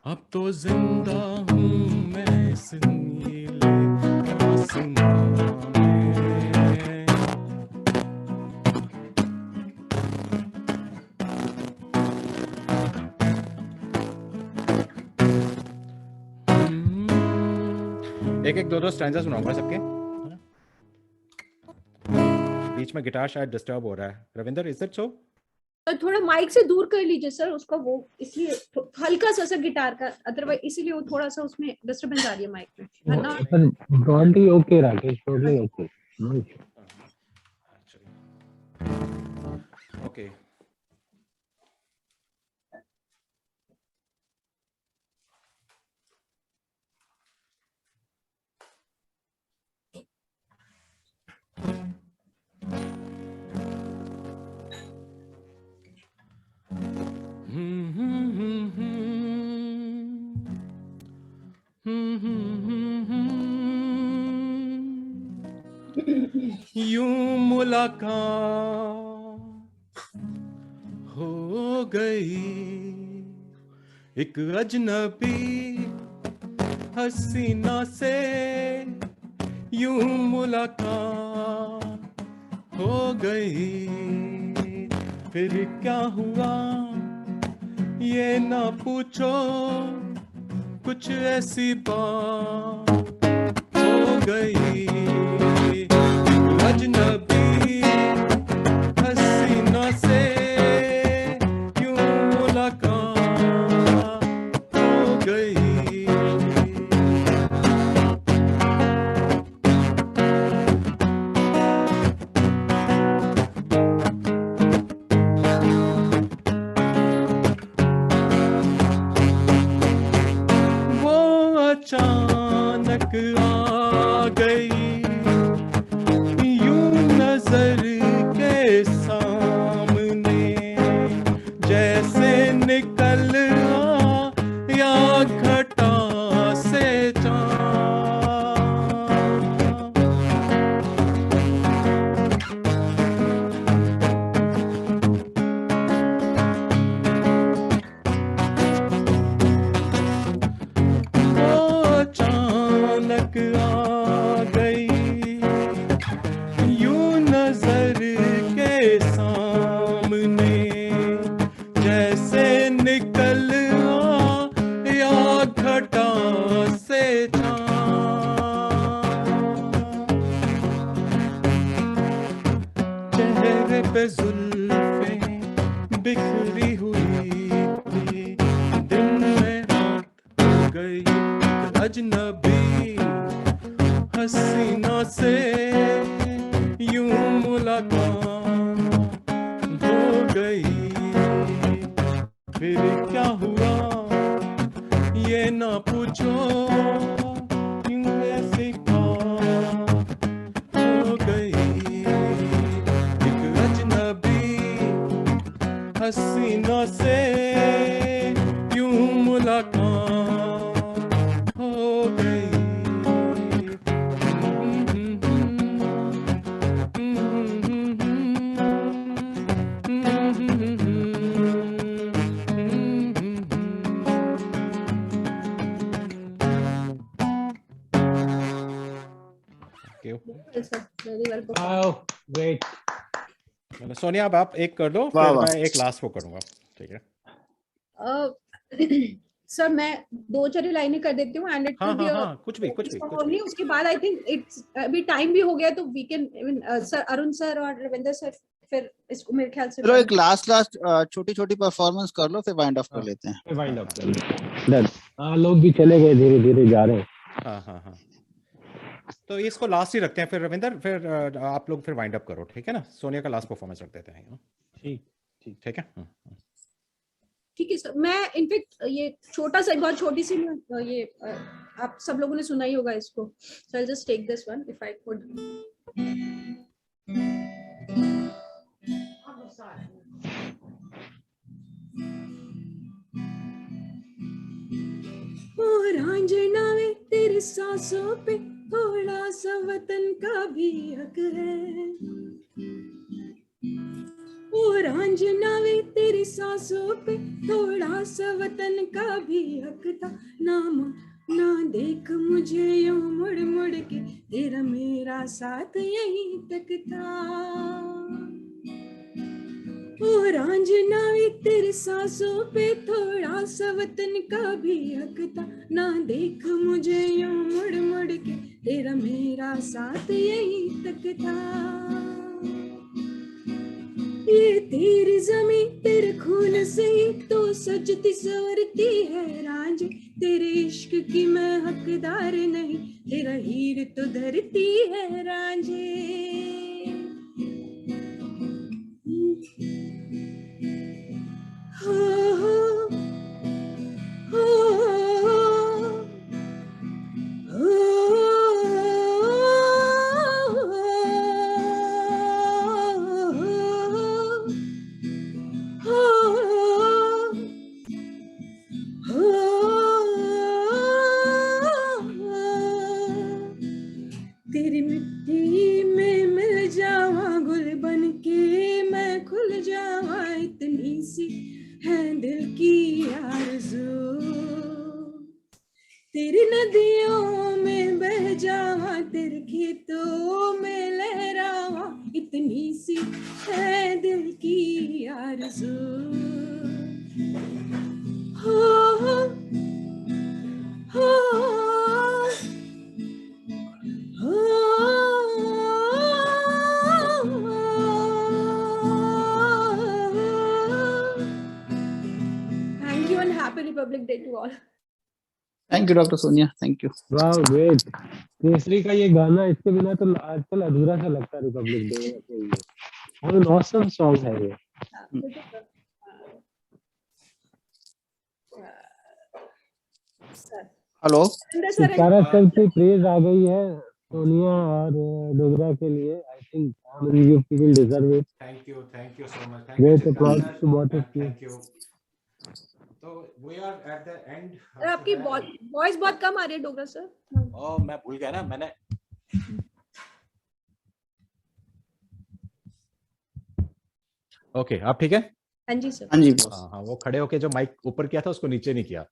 अब तो जिंदा हूँ मैं इस नीले आसमां में। एक एक दो दो स्टैंजा सुनाऊंगा सबके, बीच में गिटार शायद डिस्टर्ब हो रहा है। Ravinder is it so? तो थोड़ा माइक से दूर कर लीजिए सर उसको, वो इसलिए हल्का सा सर गिटार का, अदरवाइज इसीलिए वो थोड़ा सा उसमें डिस्टरबेंस आ रही है माइक में, है ना? Broadly okay, Rakesh, totally okay. No issue. Okay. यूं मुलाकात हो गई एक अजनबी हसीना से, यूं मुलाकात हो गई। फिर क्या हुआ ये ना पूछो, कुछ ऐसी बात हो गई। अजनबी हसीना से यूं मुलाकात हो गई। वो अचानक आ गई यूं नजर के सामने, जैसे निकल या घटा से अचानक आ गई यूं नजर के सामने, जैसे निकल या घटा से चेहरे पे जुल्फे बिखरी हुई थी, दिल में रात हो गई अजनबी हसीना से यूं मुलाकात हो गई। फिर क्या हुआ ये ना पूछो, यूं ऐसी बात हो गई। एक अजनबी हसीना से यूं मुलाकात हो गई। Wow, great. सोनिया अब आप एक कर दो, वाह, फिर वाह। मैं एक लास्ट को करूंगा, ठीक है? सर मैं 2-4 लाइनें कर देती हूँ एंड इट हाँ, विल बी हाँ, कुछ भी ओनली। उसके बाद आई थिंक इट्स अभी टाइम भी हो गया तो we can sir Arun sir और रविंदर सर फिर इसको मेरे ख्याल से चलो एक लास्ट छोटी छोटी परफॉर्मेंस कर लो, फिर वाइंड अप कर लेते हैं। वाइंड अप कर डन। हाँ, लोग भी चले गए, धीरे धीरे जा रहे हैं। हाँ हाँ हाँ, तो इसको लास्ट ही रखते हैं, फिर रविंदर फिर आप लोग फिर वाइंड अप करो, ठीक है ना? सोनिया का लास्ट परफॉर्मेंस रख देते हैं। ठीक ठीक है। ठीक है सर। मैं इनफेक्ट ये छोटा सा एक बहुत छोटी सी ये आप सब लोगों ने सुना ही होगा इसको, so I just take this one if I could. और आंजना में तेरी सांसों पे थोड़ा सा वतन का भी हक है। और आंजना में तेरी सांसों पे थोड़ा सा वतन का भी हक था। ना देख मुझे यूं मुड़ मुड़ के, तेरा मेरा साथ यहीं तक था। और आंजना भी तेरी सांसों पे थोड़ा सा वतन का भी हक था। ना देख मुझे यूं मुड़ मुड़ के, तेरा मेरा साथ यहीं तक था। ये तेरी जमीन तेरे खून से ही तो सजती संवरती है रांझे। तेरे इश्क की मैं हकदार नहीं, तेरा हीर तो धरती है रांझे। हो हो हो हो तेरी नदियों में बह जावा, तेरे खेतों में लहरावा, इतनी सी है दिल की आरज़ू। हो Thank you and happy Republic Day to all. Thank you, Dr. Sonia. Thank you. वाह ग्रेट। केसरी का ये गाना, इसके बिना तो आजकल अधूरा सा लगता है रिपब्लिक डे के लिए। और an awesome song है ये। हेलो। सारा सर की प्रेज आ गई है सोनिया और डोगरा के लिए। I think you people deserve it. Thank you so much. Great applause to both of you. Thank you. So we are at the end. Sir आपकी वॉइस बहुत कम आ रही है डोगरा सर। ओ मैं भूल गया ना, मैंने ओके आप ठीक है? हाँ जी सर। हाँ जी। हाँ वो खड़े होके जो माइक ऊपर किया था उसको नीचे नहीं किया।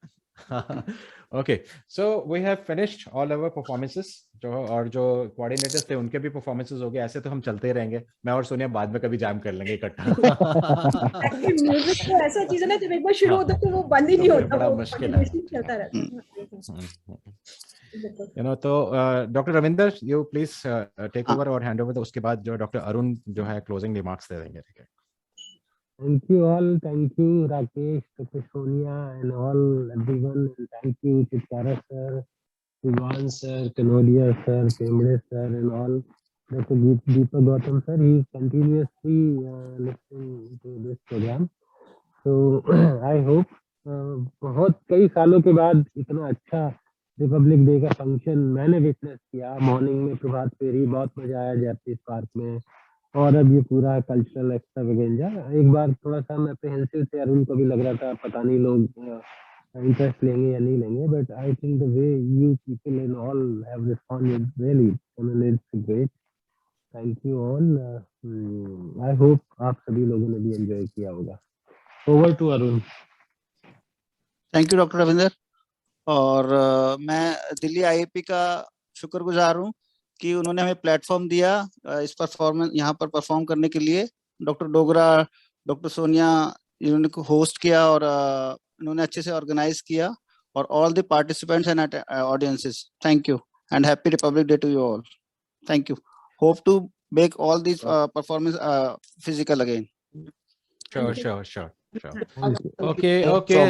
Okay so we have finished all our performances. जो और जो कोऑर्डिनेटर्स थे उनके भी परफॉर्मेंसेस हो गए। ऐसे तो हम चलते ही रहेंगे, मैं और सोनिया बाद में कभी जैम कर लेंगे इकट्ठा। म्यूजिक तो ऐसा चीज है ना, जब एक बार शुरू होता है तो वो बंद ही नहीं होता, बड़ा वो मुश्किल है। चलता रहता है। यू नो तो doctor Ravinder you please take over और हैंड ओवर। उसके बाद जो डॉक्टर अरुण जो है क्लोजिंग रिमार्क्स दे देंगे। ठीक है? Thank you all. Thank you Rakesh, Dr. Sonia and all everyone. And thank you Chitkara sir, Sivan sir, Kanodia sir, Pembre sir and all. Dr. Deepak Gautam sir, he is continuously listening to this program. So I hope बहुत कई सालों के बाद इतना अच्छा Republic day का function मैंने witness किया। मॉर्निंग में प्रभात फेरी, बहुत मजा आया जयप्रीत पार्क में, और अब ये पूरा कल्चरल एक्स्ट्रावेगेंजा। एक बार थोड़ा सा मैं अप्रिहेंसिव से अरुण को भी लग रहा था पता नहीं लोग इंटरेस्ट लेंगे या नहीं लेंगे, but I think the way you people in all have responded really, I mean it's great. Thank you all. I hope आप सभी लोगों ने भी एंजॉय किया होगा। Over to Arun. Thank you doctor Ravinder. और मैं दिल्ली आईआईपी का शुक्रगुजार हूँ कि उन्होंने हमें प्लेटफॉर्म दिया इस परफॉर्मेंस यहाँ पर परफॉर्म करने के लिए। डॉक्टर डोगरा, डॉक्टर सोनिया इन्होंने को होस्ट किया और इन्होंने अच्छे से ऑर्गेनाइज किया, और all the participants and audiences, thank you and happy republic day to you all. Thank you. Hope to make all this performance physical again. Sure. Okay.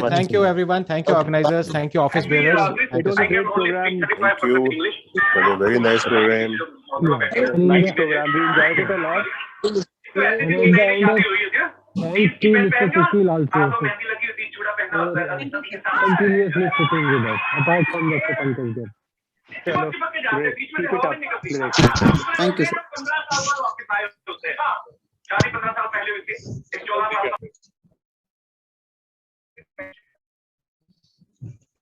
Thank you everyone. Thank you organizers. Thank you office bearers. It was a great program. Thank you. It was a very nice program. Nice program. We enjoyed it a lot. And at the end of, thank you Mr. Sushil also for continuously sitting with us, apart from Dr. Pankaj there. Great. Keep it up. Great. Thank you sir.